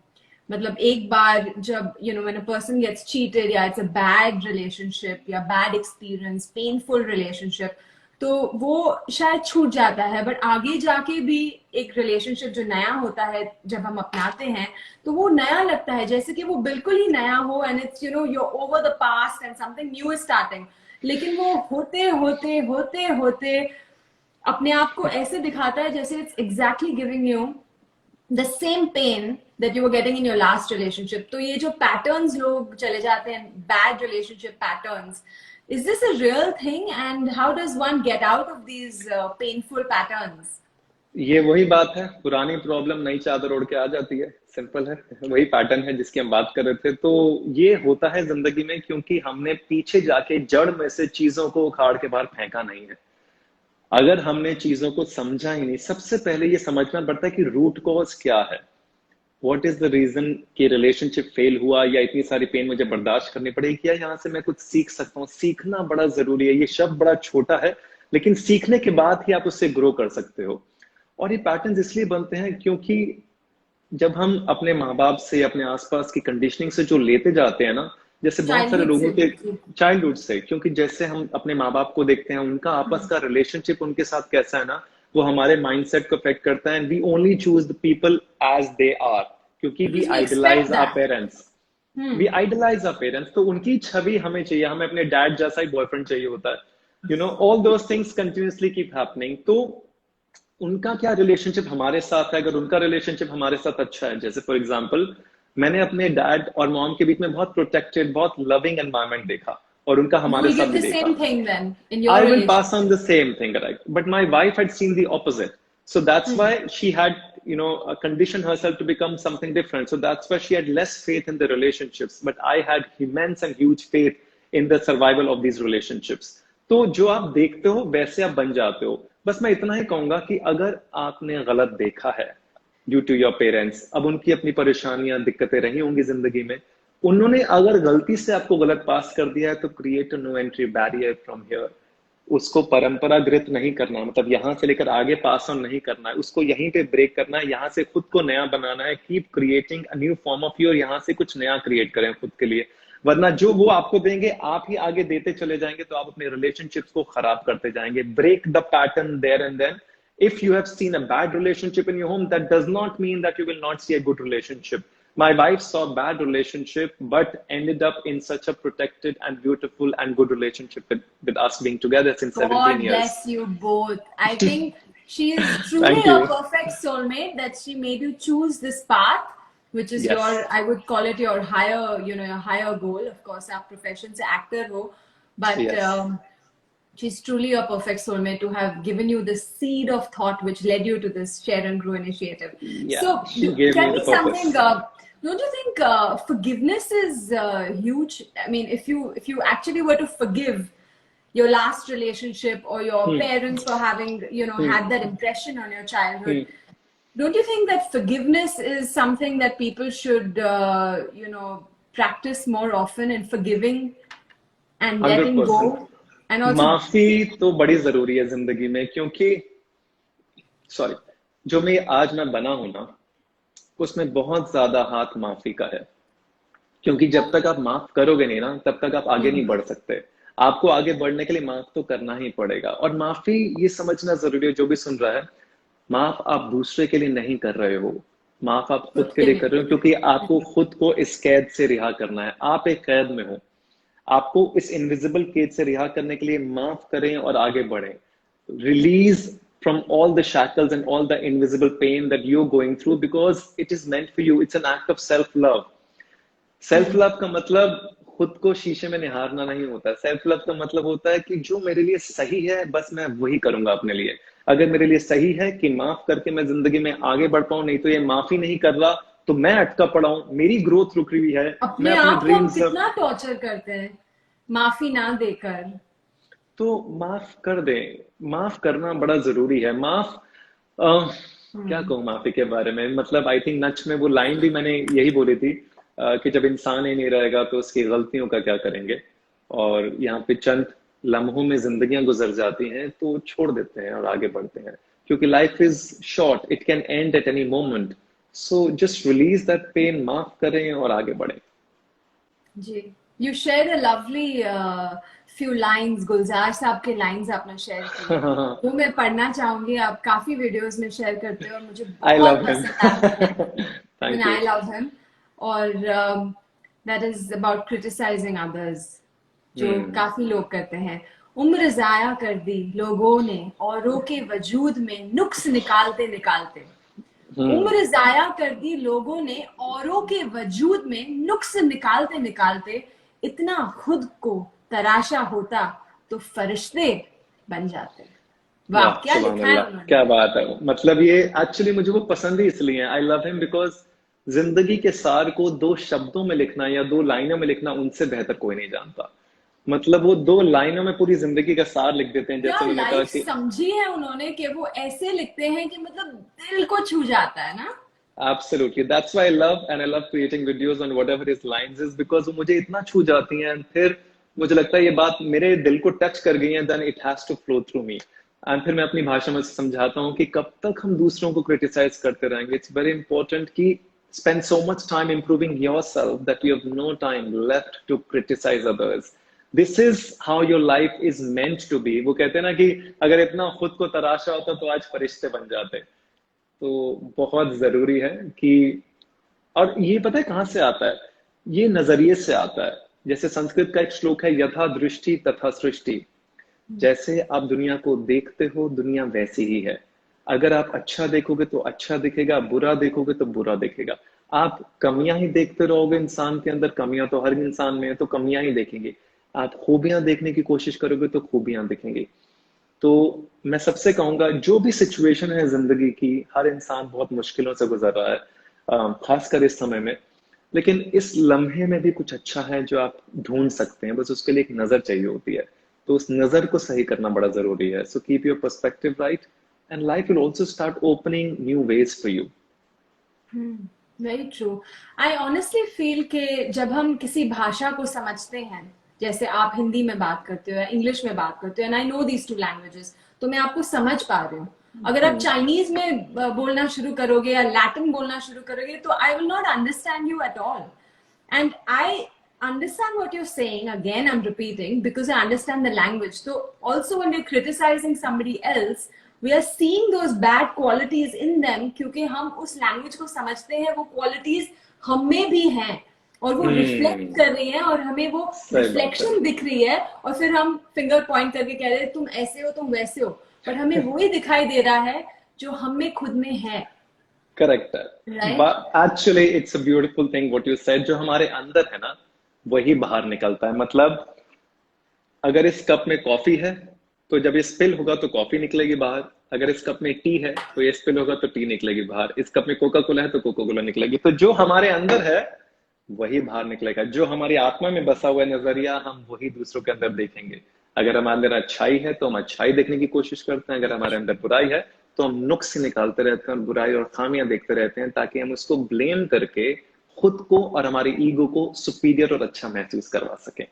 मतलब एक बार जब when a person gets cheated या इट्स अ बैड रिलेशनशिप या बैड एक्सपीरियंस, पेनफुल रिलेशनशिप, तो वो शायद छूट जाता है. बट आगे जाके भी एक रिलेशनशिप जो नया होता है जब हम अपनाते हैं तो वो नया लगता है, जैसे कि वो बिल्कुल ही नया हो and it's you're over the past and something new is starting. लेकिन वो होते होते होते होते अपने आप को ऐसे दिखाता है जैसे it's exactly giving you the same pain that you were getting in your last relationship. तो ये जो patterns लोग चले जाते हैं, bad relationship patterns, is this a real thing and how does one get out of these painful patterns? ये वही बात है, पुरानी प्रॉब्लम नई चादर ओढ़ के आ जाती है. सिंपल है, वही पैटर्न है जिसकी हम बात कर रहे थे. तो ये होता है जिंदगी में क्योंकि हमने पीछे जाके जड़ में से चीजों को उखाड़ के बाहर फेंका नहीं है. अगर हमने चीजों को समझा ही नहीं, सबसे पहले ये समझना पड़ता है कि रूट कॉज क्या है. व्हाट इज द रीजन कि रिलेशनशिप फेल हुआ या इतनी सारी पेन मुझे बर्दाश्त करनी पड़ेगी, क्या यहाँ से मैं कुछ सीख सकता हूँ. सीखना बड़ा जरूरी है. ये शब्द बड़ा छोटा है लेकिन सीखने के बाद ही आप उससे ग्रो कर सकते हो. और ये पैटर्न्स इसलिए बनते हैं क्योंकि जब हम अपने माँ बाप से, अपने आसपास की कंडीशनिंग से जो लेते जाते हैं ना, जैसे बहुत सारे लोगों के चाइल्डहुड से, क्योंकि जैसे हम अपने माँ बाप को देखते हैं, उनका आपस का रिलेशनशिप उनके साथ कैसा है ना, वो हमारे माइंडसेट को अफेक्ट करता है. And we only choose the people as they are, क्योंकि we idealise our parents. We idealise our parents. तो उनकी छवि हमें चाहिए, हमें अपने डैड जैसा ही बॉयफ्रेंड चाहिए होता है. All those things continuously keep happening. तो उनका क्या रिलेशनशिप हमारे साथ है, अगर उनका रिलेशनशिप हमारे साथ अच्छा है, जैसे फॉर एग्जांपल मैंने अपने डैड और मॉम के बीच में बहुत प्रोटेक्टेड, बहुत लविंग एनवायरनमेंट देखा, और उनका हमारे साथ भी देखा. I will pass on the same thing, right? But my wife had seen the opposite. So that's why she had condition herself to become something different. So that's why she had less faith in the relationships. But I had immense and huge faith in the survival of these relationships. तो जो आप देखते हो वैसे आप बन जाते हो. बस मैं इतना ही कहूंगा कि अगर आपने गलत देखा है ड्यू टू योर पेरेंट्स, अब उनकी अपनी परेशानियां दिक्कतें रही होंगी जिंदगी में, उन्होंने अगर गलती से आपको गलत पास कर दिया है तो create a no entry barrier from here. उसको परंपरागत नहीं करना, मतलब यहां से लेकर आगे पास ऑन नहीं करना है, उसको यहीं पे ब्रेक करना है, यहां से खुद को नया बनाना है. Keep creating a new form of your, यहां से कुछ नया क्रिएट करें खुद के लिए. वरना जो वो आपको देंगे आप ही आगे देते चले जाएंगे, तो आप अपने रिलेशनशिप्स को खराब करते जाएंगे. Break the pattern there and then. If you have seen a bad relationship in your home, that does not mean that you will not see a good relationship. My wife saw a bad relationship, but ended up in such a protected and beautiful and good relationship with us being together since 17 years. God bless you both. I think she is truly Thank a you. perfect soulmate, that she made you choose this path, which is Yes. your, I would call it your higher, your higher goal. Of course, आप profession से actor हो, but Yes. she's truly a perfect soulmate to have given you the seed of thought which led you to this Share and Grow initiative. Yeah, So she gave tell me me the purpose. something. Don't you think forgiveness is huge? I mean, if you actually were to forgive your last relationship or your parents for having had that impression on your childhood, don't you think that forgiveness is something that people should practice more often, in forgiving and letting go? 100%. And also, माफी तो बड़ी जरूरी है जिंदगी में, क्योंकि सॉरी, जो मैं बना हूं ना, उसमें बहुत ज्यादा हाथ माफी का है. क्योंकि जब तक आप माफ करोगे नहीं ना, तब तक आप आगे नहीं बढ़ सकते. आपको आगे बढ़ने के लिए माफ तो करना ही पड़ेगा. और माफी, ये समझना जरूरी है जो भी सुन रहा है, माफ आप दूसरे के लिए नहीं कर रहे हो, माफ आप खुद के लिए कर रहे हो, क्योंकि आपको खुद को इस कैद से रिहा करना है. आप एक कैद में हो, आपको इस इनविजिबल केज से रिहा करने के लिए माफ करें और आगे बढ़ें. Release from all the shackles and all the invisible pain that you're going through, because it is meant for you. It's an act of self-love. Self-love का मतलब खुद को शीशे में निहारना नहीं होता. Self-love का मतलब होता है कि जो मेरे लिए सही है बस मैं वही करूंगा अपने लिए. अगर मेरे लिए सही है कि माफ करके मैं जिंदगी में आगे बढ़ पाऊं, नहीं तो ये माफी नहीं कर रहा तो मैं अटका पड़ा हूं, मेरी ग्रोथ रुक रही है. अपने आप को हम कितना टॉर्चर करते हैं माफी ना देकर. तो माफ कर दे. माफ करना बड़ा जरूरी है. क्या कहूँ माफी के बारे में, मतलब आई थिंक नच में वो लाइन भी मैंने यही बोली थी कि जब इंसान ही नहीं रहेगा तो उसकी गलतियों का क्या करेंगे. और यहाँ पे चंद लम्हों में जिंदगियां गुजर जाती हैं तो छोड़ देते हैं और आगे बढ़ते हैं, क्योंकि life is short, it can and at any moment. So just release that pain, माफ करें और आगे बढ़ें. जी, you shared a lovely few lines. गुलजार साहब के लाइंस आपने शेयर किए, वो मैं पढ़ना चाहूंगी. आप काफी वीडियोस में शेयर करते हो और मुझे बहुत पसंद आते हैं. I love him. और that is about criticizing others, जो काफी लोग करते हैं. उम्र जाया कर दी लोगों ने औरों के वजूद में नुक्स निकालते निकालते. उम्र जाया कर दी लोगों ने औरों के वजूद में नुक्स निकालते निकालते. इतना खुद को तराशा होता तो फरिश्ते बन जाते. वाह, क्या लिखा है उन्होंने. क्या बात है. मतलब ये एक्चुअली मुझे वो पसंद ही इसलिए है. आई लव हिम बिकॉज जिंदगी के सार को 2 शब्दों में लिखना या 2 लाइनों में लिखना उनसे बेहतर कोई नहीं जानता. मतलब वो 2 लाइनों में पूरी जिंदगी का सार लिख देते हैं. जैसे उन्होंने कहा कि समझी है उन्होंने कि वो ऐसे लिखते हैं कि मतलब दिल को छू जाता है ना. Absolutely. That's why I love creating videos on whatever his lines is, because वो मुझे इतना छू जाती हैं. फिर मुझे लगता है ये बात मेरे दिल को टच कर गई है, then it has to flow through me. And फिर मैं अपनी भाषा में समझाता हूँ कि कब तक हम दूसरों को क्रिटिसाइज करते रहेंगे. It's very important कि spend so much time improving yourself that you have no time left to criticize others. This is how your life is meant to be. वो कहते हैं ना कि अगर इतना खुद को तराशा होता तो आज फरिश्ते बन जाते. तो बहुत जरूरी है कि, और ये पता है कहाँ से आता है, ये नजरिए से आता है. जैसे संस्कृत का एक श्लोक है, यथा दृष्टि तथा सृष्टि. जैसे आप दुनिया को देखते हो दुनिया वैसी ही है. अगर आप अच्छा देखोगे तो अच्छा दिखेगा, बुरा देखोगे तो बुरा दिखेगा. आप कमियां ही देखते रहोगे इंसान के अंदर, कमियां तो हर इंसान में है, तो कमियां ही देखेंगे. आप खूबियां देखने की कोशिश करोगे तो खूबियां दिखेंगी. तो मैं सबसे कहूंगा, जो भी सिचुएशन है जिंदगी की, हर इंसान बहुत मुश्किलों से गुजर रहा है, खासकर इस समय में। लेकिन इस लम्हे में भी कुछ अच्छा है जो आप ढूंढ सकते हैं, बस उसके लिए एक नजर चाहिए होती है। तो उस नजर को सही करना बड़ा जरूरी है। So keep your perspective right and life will also start opening new ways for you. Very true. I honestly feel कि जब हम किसी भाषा को समझते हैं, जैसे आप हिंदी में बात करते हो या इंग्लिश में बात करते हो, and I know these two languages, तो मैं आपको समझ पा रही हूँ। अगर आप चाइनीज में बोलना शुरू करोगे या लैटिन बोलना शुरू करोगे, तो I will not understand you at all. And I understand what you're saying. Again, I'm repeating because I understand the language. So also when we're criticizing somebody else, we are seeing those bad qualities in them क्योंकि हम उस language को समझते हैं, वो qualities हम में भी हैं और वो रिफ्लेक्ट कर रही हैं और हमें वो रिफ्लेक्शन दिख रही है, और फिर हम फिंगर पॉइंट करके कह रहे हैं तुम ऐसे हो, तुम वैसे हो, बट हमें वही दिखाई दे रहा है जो हम में खुद में है। करेक्ट है। Right? But actually it's a beautiful thing what you said। जो हमारे अंदर है ना, वही बाहर निकलता है। मतलब अगर इस कप में कॉफी है, तो जब ये स्पिल होगा तो कॉफी निकलेगी बाहर। अगर इस कप में टी है तो ये स्पिल होगा तो टी निकलेगी बाहर। इस कप में कोका कोला है तो कोका कोला निकलेगी। तो जो हमारे अंदर है वही बाहर निकलेगा। जो हमारी आत्मा में बसा हुआ नजरिया, हम वही दूसरों के अंदर देखेंगे। अगर हमारे अंदर अच्छाई है तो हम अच्छाई देखने की कोशिश करते हैं, अगर हमारे अंदर बुराई है तो हम नुक्स निकालते रहते हैं और बुराई और खामियां देखते रहते हैं, ताकि हम उसको ब्लेम करके खुद को और हमारी ईगो को सुपीरियर और अच्छा महसूस करवा सकें,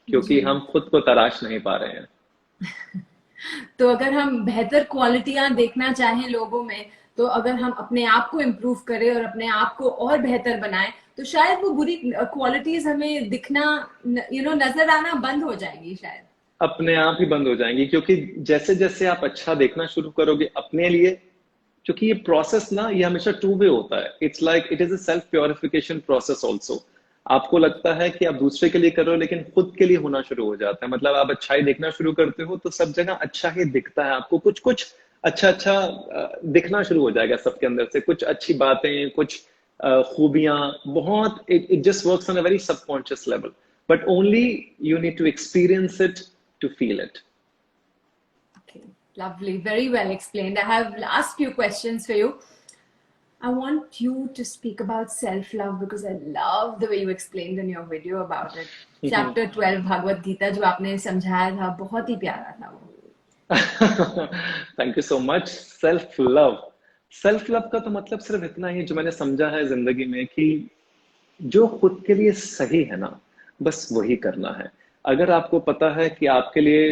क्योंकि हम खुद को तराश नहीं पा रहे हैं। तो अगर हम बेहतर क्वालिटियां देखना चाहें लोगों में, तो अगर हम अपने आप को इम्प्रूव करें और अपने आप को और बेहतर बनाएं, तो शायद वो बुरी क्वालिटीज हमें दिखना, नजर आना बंद हो जाएंगी, शायद अपने आप ही बंद हो जाएंगी। क्योंकि जैसे जैसे आप अच्छा देखना शुरू करोगे अपने लिए, क्योंकि ये प्रोसेस ना, ये हमेशा टू वे होता है। It's like it is a self purification process also. आपको लगता है कि आप दूसरे के लिए कर रहे हो, लेकिन खुद के लिए होना शुरू हो जाता है। मतलब आप अच्छाई देखना शुरू करते हो तो सब जगह अच्छा ही दिखता है आपको। कुछ कुछ अच्छा अच्छा दिखना शुरू हो जाएगा सबके अंदर से, कुछ अच्छी बातें, कुछ खूबियां, बहुत। It just works on a very subconscious level, but only you need to experience it to feel it. Okay, lovely, very well explained. I have last few questions for you. I want you to speak about self-love because I love the way you explained in your video about it. Chapter 12 Bhagavad Gita जो आपने समझाया था, बहुत ही प्यारा था वो। Thank you so much. Self love, self love का तो मतलब सिर्फ इतना ही जो मैंने समझा है जिंदगी में, कि जो खुद के लिए सही है ना, बस वही करना है। अगर आपको पता है कि आपके लिए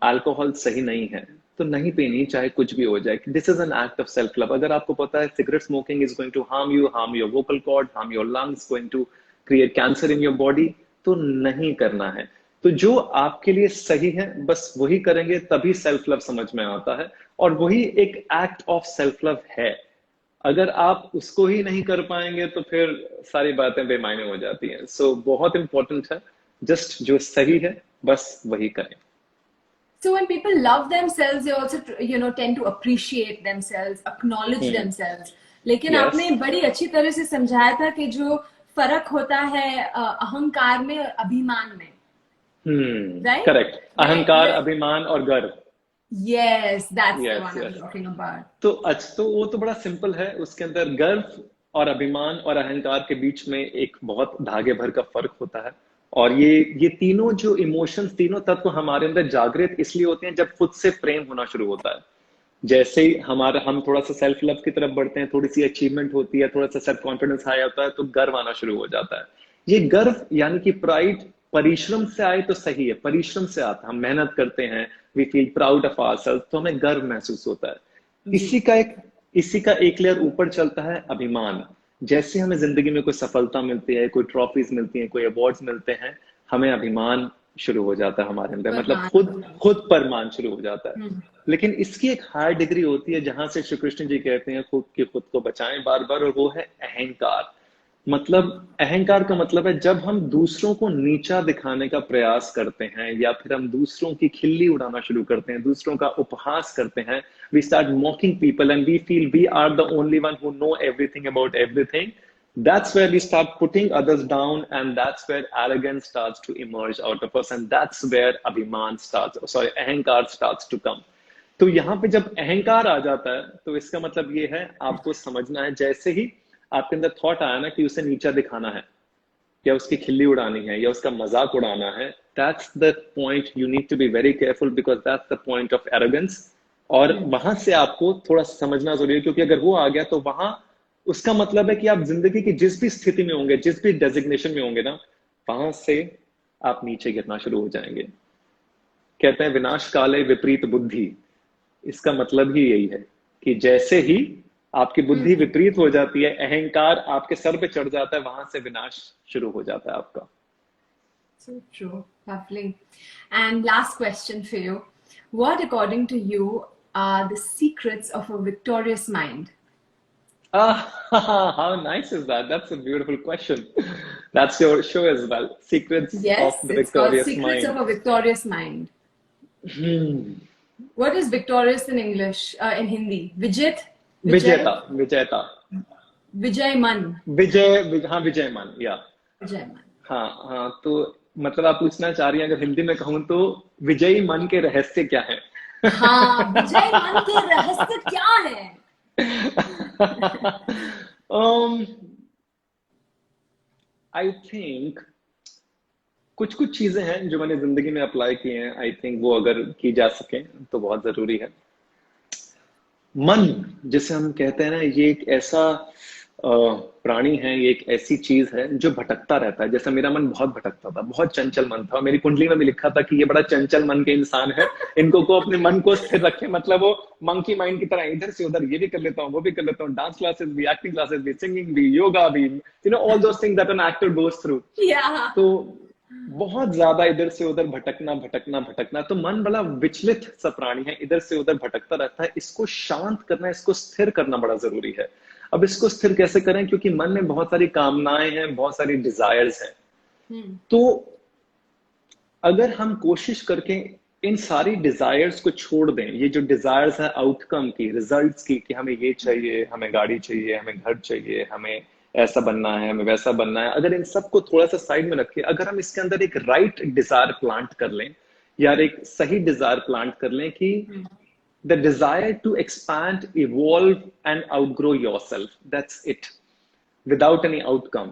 अल्कोहल सही नहीं है, तो नहीं पीनी, चाहे कुछ भी हो जाए। This is an act of self love. अगर आपको पता है cigarette smoking is going to harm you, harm your vocal cord, harm your lungs, going to create cancer in your body, तो नहीं करना है। तो जो आपके लिए सही है बस वही करेंगे, तभी सेल्फ लव समझ में आता है। और वही एक एक्ट ऑफ सेल्फ लव है। अगर आप उसको ही नहीं कर पाएंगे तो फिर सारी बातें बेमायने हो जाती हैं। सो बहुत इंपॉर्टेंट है, जस्ट जो सही है बस वही करें। So when people love themselves, they also, tend to appreciate themselves, acknowledge themselves. लेकिन Yes. आपने बड़ी अच्छी तरह से समझाया था कि जो फर्क होता है अहंकार में और अभिमान में। Right? करेक्ट। अहंकार, अभिमान और गर्व। Yes, that's the one I'm talking about. तो वो तो बड़ा सिंपल है। उसके अंदर गर्व और अभिमान और अहंकार के बीच में एक बहुत धागे भर का फर्क होता है। और ये तीनों जो इमोशंस, तीनों तत्व हमारे अंदर जागृत इसलिए होते हैं जब खुद से प्रेम होना शुरू होता है। जैसे ही हम थोड़ा सा सेल्फ लव की तरफ बढ़ते हैं, थोड़ी सी अचीवमेंट होती है, थोड़ा सा सेल्फ कॉन्फिडेंस हाई होता है, तो गर्व आना शुरू हो जाता है। ये गर्व यानी कि प्राइड परिश्रम से आए तो सही है, परिश्रम से आता, हम मेहनत करते हैं, we feel proud of ourselves, तो हमें गर्व महसूस होता है। इसी का एक लेयर ऊपर चलता है अभिमान। जैसे हमें जिंदगी में कोई सफलता मिलती है, कोई ट्रॉफीज मिलती हैं, कोई अवार्ड्स मिलते हैं, हमें अभिमान शुरू हो जाता है हमारे अंदर, मतलब खुद पर मान शुरू हो जाता है। लेकिन इसकी एक हाई डिग्री होती है जहां से श्री कृष्ण जी कहते हैं खुद को बचाएं बार बार, और वो है अहंकार। मतलब अहंकार का मतलब है जब हम दूसरों को नीचा दिखाने का प्रयास करते हैं, या फिर हम दूसरों की खिल्ली उड़ाना शुरू करते हैं, दूसरों का उपहास करते हैं, we start mocking people and we feel we are the only one who know everything about everything. That's where we start putting others down, and that's where arrogance starts to emerge out of us, and that's where abhiman starts, sorry, ahankar starts to come. तो यहाँ पे जब अहंकार आ जाता है तो इसका मतलब ये है, आपको समझना है, जैसे ही आपके अंदर थॉट आया ना कि उसे नीचा दिखाना है या उसकी खिल्ली उड़ानी है या उसका मजाक उड़ाना है, that's the point you need to be very careful, because that's the point of arrogance. और वहां से आपको थोड़ा समझना जरूरी है, क्योंकि अगर वो आ गया तो वहां उसका मतलब है कि आप जिंदगी की जिस भी स्थिति में होंगे, जिस भी डेजिग्नेशन में होंगे ना, वहां से आप नीचे गिरना शुरू हो जाएंगे। कहते हैं विनाश काले विपरीत बुद्धि, इसका मतलब ही यही है कि जैसे ही आपकी बुद्धि विपरीत हो जाती है, अहंकार आपके सर पे चढ़ जाता है, वहां से विनाश शुरू हो जाता है आपका। So true. Lovely. And last question for you. What, according to you, are the secrets of a victorious mind? How nice is that? That's a beautiful question. That's your show as well. Secrets Yes, of the it's called Victorious Secrets Mind. of a Victorious Mind. What is victorious in English? In Hindi? Vijit? विजेता, विजेता, Vijay Man. हाँ विजय मान, या Vijay Man. हाँ हाँ, तो मतलब आप पूछना चाह रही हैं, अगर हिंदी में कहूँ तो विजयी मन के रहस्य क्या है? हाँ, विजय मन के रहस्य क्या है? आई थिंक कुछ कुछ चीजें हैं जो मैंने जिंदगी में अप्लाई की हैं, आई थिंक वो अगर की जा सके तो बहुत जरूरी है। मन जिसे हम कहते हैं ना, ये एक ऐसा प्राणी है, ये एक ऐसी चीज है जो भटकता रहता है। जैसा मेरा मन बहुत भटकता था, बहुत चंचल मन था, मेरी कुंडली में भी लिखा था कि ये बड़ा चंचल मन के इंसान है, इनको को अपने मन को स्थिर रखे, मतलब वो मंकी माइंड की तरह इधर से उधर ये भी कर लेता हूँ, वो भी कर लेता हूँ, डांस क्लासेस भी, एक्टिंग क्लासेस भी, सिंगिंग भी, योगा भी, you know all those things that an actor goes through. तो बहुत ज्यादा इधर से उधर भटकना भटकना भटकना, तो मन बड़ा विचलित सा प्राणी है, इधर से उधर भटकता रहता है। इसको शांत करना, इसको स्थिर करना बड़ा जरूरी है। अब इसको स्थिर कैसे करें, क्योंकि मन में बहुत सारी कामनाएं हैं, बहुत सारी डिजायर्स हैं। तो अगर हम कोशिश करके इन सारी डिजायर्स को छोड़ दें, ये जो डिजायर्स है आउटकम की, रिजल्ट्स की, कि हमें ये चाहिए, हमें गाड़ी चाहिए, हमें घर चाहिए, हमें ऐसा बनना है, हमें वैसा बनना है, अगर इन सबको थोड़ा सा साइड में रखें, अगर हम इसके अंदर एक राइट डिजायर प्लांट कर लें, या एक सही डिजायर प्लांट कर लें कि the desire to expand, evolve, and outgrow yourself. That's it. Without any outcome.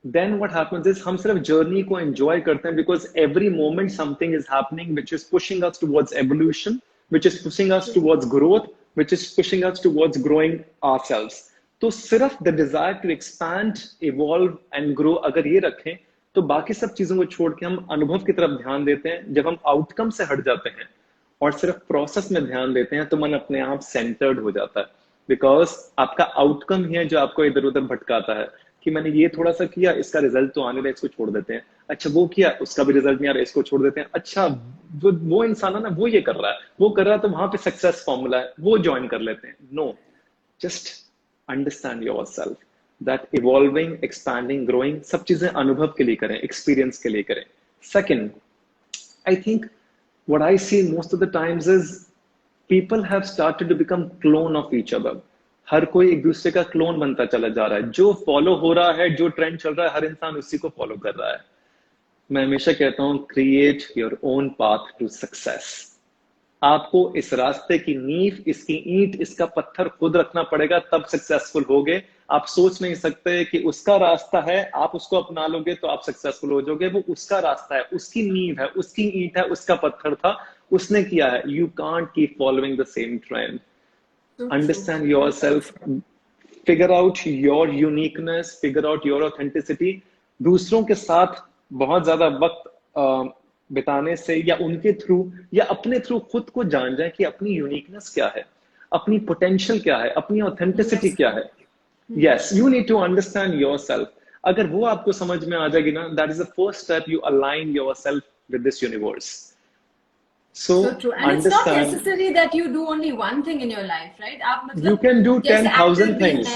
Then what happens is हम सिर्फ journey को enjoy करते हैं, because every moment something is happening which is pushing us towards evolution, which is pushing us towards growth, which is pushing us towards growing ourselves. तो सिर्फ the desire to expand, evolve, and grow अगर ये रखें, तो बाकी सब चीजों को छोड़ के हम अनुभव की तरफ ध्यान देते हैं। जब हम आउटकम से हट जाते हैं और सिर्फ प्रोसेस में ध्यान देते हैं, तो मन अपने आप सेंटर्ड हो जाता है, बिकॉज आपका आउटकम ही है जो आपको इधर उधर भटकाता है, कि मैंने ये थोड़ा सा किया, इसका रिजल्ट तो आने लगा, इसको छोड़ देते हैं। अच्छा वो किया, उसका भी रिजल्ट नहीं आ रहा, इसको छोड़ देते हैं। अच्छा वो इंसान है ना, वो ये कर रहा है, वो कर रहा है, तो वहां पे सक्सेस फॉर्मूला है, वो ज्वाइन कर लेते हैं। No, just understand yourself that evolving, expanding, growing सब चीजें अनुभव के लिए करें, एक्सपीरियंस के लिए करें। Second, I think what I see most of the times is people have started to become clone of each other. हर कोई एक दूसरे का क्लोन बनता चला जा रहा है। जो फॉलो हो रहा है, जो ट्रेंड चल रहा है, हर इंसान उसी को फॉलो कर रहा है। मैं हमेशा कहता हूं, create your own path to success. आपको इस रास्ते की नींव, इसकी ईंट, इसका पत्थर खुद रखना पड़ेगा, तब सक्सेसफुल होगे। आप सोच नहीं सकते कि उसका रास्ता है, आप उसको अपना लोगे तो आप सक्सेसफुल हो जाओगे। वो उसका रास्ता है, उसकी नींव है, उसकी ईंट है, उसका पत्थर था, उसने किया है। You can't keep following the same trend. Understand yourself, figure out your uniqueness, figure out your authenticity. दूसरों के साथ बहुत ज्यादा वक्त बिताने से, या उनके थ्रू या अपने थ्रू खुद को जान जाए कि अपनी यूनिकनेस क्या है, अपनी पोटेंशियल क्या है, अपनी ऑथेंटिसिटी क्या है। Yes, you need to understand yourself. अगर वो आपको समझ में आ जाएगी ना, that is the first step, you align yourself with this universe. So true. And it's not necessary that you do only one thing in your life, right? आप मतलब you can do 10,000 things.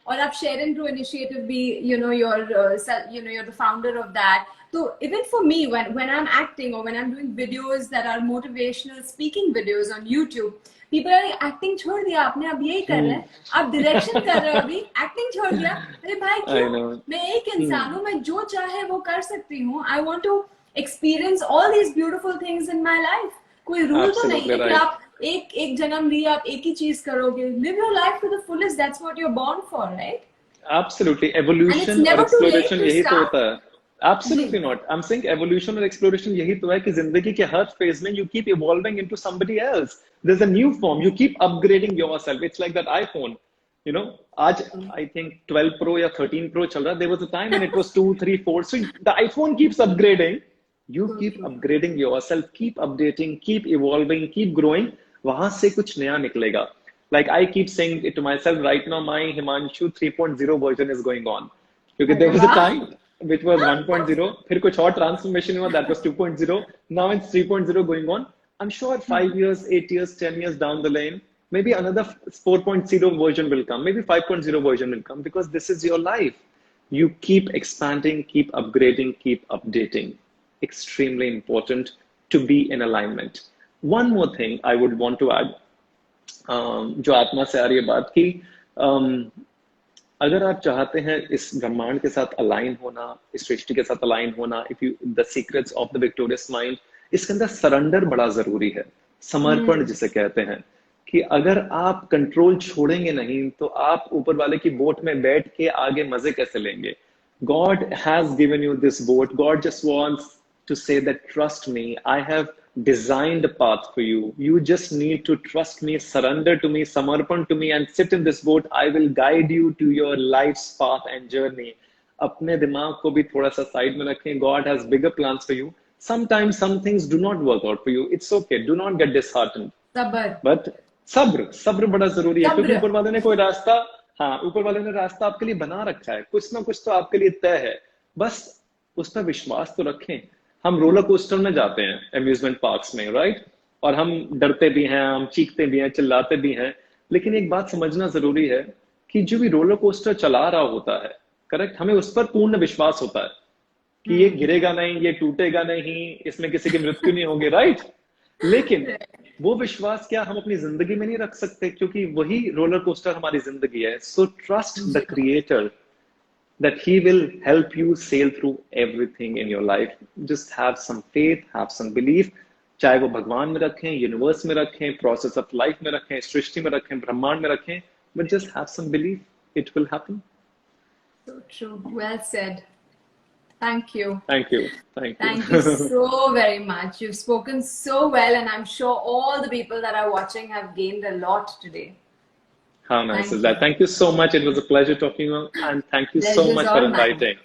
और आप Share and Grow initiative भी, you know, you're the founder of that. So even for me, when I'm acting or when I'm doing videos that are motivational speaking videos on YouTube, people are like, acting छोड़ दिया आपने, अब यही कर रहे हैं, आप डायरेक्शन कर रहे हो, अभी एक्टिंग छोड़ दिया। अरे भाई क्यों, मैं एक इंसान हूँ, मैं जो चाहे वो कर सकती हूँ। I want to experience all these beautiful things in my life. कोई रूल तो नहीं है कि आप एक जन्म लिया आप एक ही चीज करोगे। Live your life to the fullest, that's what you are born for, right? Absolutely. Evolution और exploration यही तो होता है। Absolutely not. I'm saying evolution और exploration यही तो है कि जिंदगी के हर phase में you keep evolving into somebody else. There's a new form. You keep upgrading yourself. It's like that iPhone. You know, आज I think 12 Pro या 13 Pro चल रहा. There was a time when it was 2, 3, 4. So the iPhone keeps upgrading. You keep upgrading yourself, keep updating, keep evolving, keep growing. वहां से कुछ नया निकलेगा. Like I keep saying it to myself right now, my Himanshu 3.0 version is going on. Because there was a time which was 1.0, फिर कुछ और transformation हुआ, that was 2.0. Now it's 3.0 going on. I'm sure 5 years, 8 years, 10 years down the lane, maybe another 4.0 version will come, maybe 5.0 version will come, because this is your life. You keep expanding, keep upgrading, keep updating. Extremely important to be in alignment. One more thing I would want to add. जो आत्मा से आ रही है बात की, अगर आप चाहते हैं इस ब्रह्मांड के साथ अलाइन होना, इस सृष्टि के साथ अलाइन होना, if you the secrets of the victorious mind, इसके अंदर सरेंडर बड़ा जरूरी है, समर्पण जिसे कहते हैं। कि अगर आप कंट्रोल छोड़ेंगे नहीं तो आप ऊपर वाले की बोट में बैठ के आगे मजे कैसे लेंगे? God has given you this boat. God just wants to say that trust me, I have designed a path for you. You just need to trust me, surrender to me, samarpan to me, and sit in this boat. I will guide you to your life's path and journey. अपने दिमाग को भी थोड़ा सा साइड में रखें. God has bigger plans for you. Sometimes some things do not work out for you. It's okay. Do not get disheartened. But सब्र बड़ा जरूरी है, क्योंकि ऊपर वाले ने कोई रास्ता, हाँ, ऊपर वाले ने रास्ता आपके लिए बना रखा है, कुछ ना कुछ तो आपके लिए तय है, बस उस पर विश्वास तो रखें। हम रोलर कोस्टर में जाते हैं अम्यूजमेंट पार्क्स में, राइट? और हम डरते भी हैं, हम चीखते भी हैं, चिल्लाते भी हैं, लेकिन एक बात समझना जरूरी है कि जो भी रोलर कोस्टर चला रहा होता है, करेक्ट, हमें उस पर पूर्ण विश्वास होता है कि ये गिरेगा नहीं, ये टूटेगा नहीं, इसमें किसी की मृत्यु नहीं होगी, राइट? लेकिन वो विश्वास क्या हम अपनी जिंदगी में नहीं रख सकते, क्योंकि वही रोलर कोस्टर हमारी जिंदगी है। So trust the creator that he will help you sail through everything in your life. Just have some faith, have some belief. चाहे वो भगवान में रखें, यूनिवर्स में रखें, प्रोसेस ऑफ लाइफ में रखें, सृष्टि में रखें, ब्रह्मांड में रखें, but just have some belief. It will happen. So true. Well said. Thank you. Thank you. Thank you. Thank you so very much. You've spoken so well, and I'm sure all the people that are watching have gained a lot today. How nice is that? Thank you so much. It was a pleasure talking to you, and thank you so much for inviting.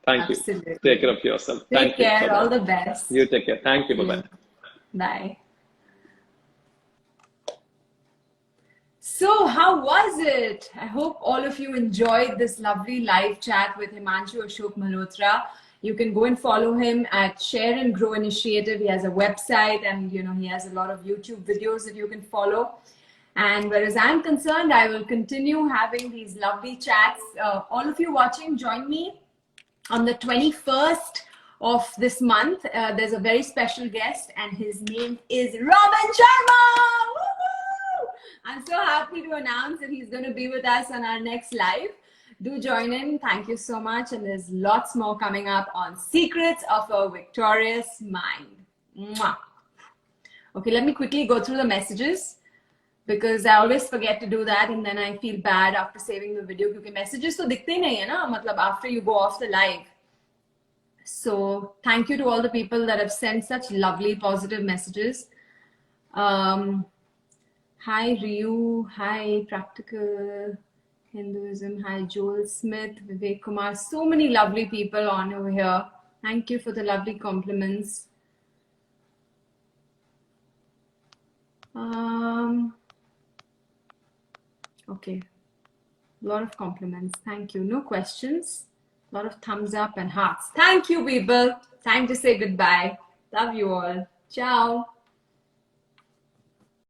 Thank you. Take care of yourself. Take care. All the best. You take care. Thank you. Bye-bye. Bye. So, how was it? I hope all of you enjoyed this lovely live chat with Himanshu Ashok Malhotra. You can go and follow him at Share and Grow Initiative. He has a website, and he has a lot of YouTube videos that you can follow. And whereas I'm concerned, I will continue having these lovely chats. All of you watching, join me on the 21st of this month. There's a very special guest, and his name is Robin Sharma. Woo-hoo! I'm so happy to announce that he's going to be with us on our next live. Do join in. Thank you so much. And there's lots more coming up on Secrets of a Victorious Mind. Mwah. Okay, let me quickly go through the messages, because I always forget to do that, and then I feel bad after saving the video, because messages तो दिखते ही नहीं है ना, मतलब after you go off the live. So thank you to all the people that have sent such lovely positive messages. Hi Ryu, hi Practical Hinduism, hi Joel Smith, Vivek Kumar, so many lovely people on over here. Thank you for the lovely compliments. Okay, a lot of compliments. Thank you. No questions. A lot of thumbs up and hearts. Thank you, people. Time to say goodbye. Love you all. Ciao.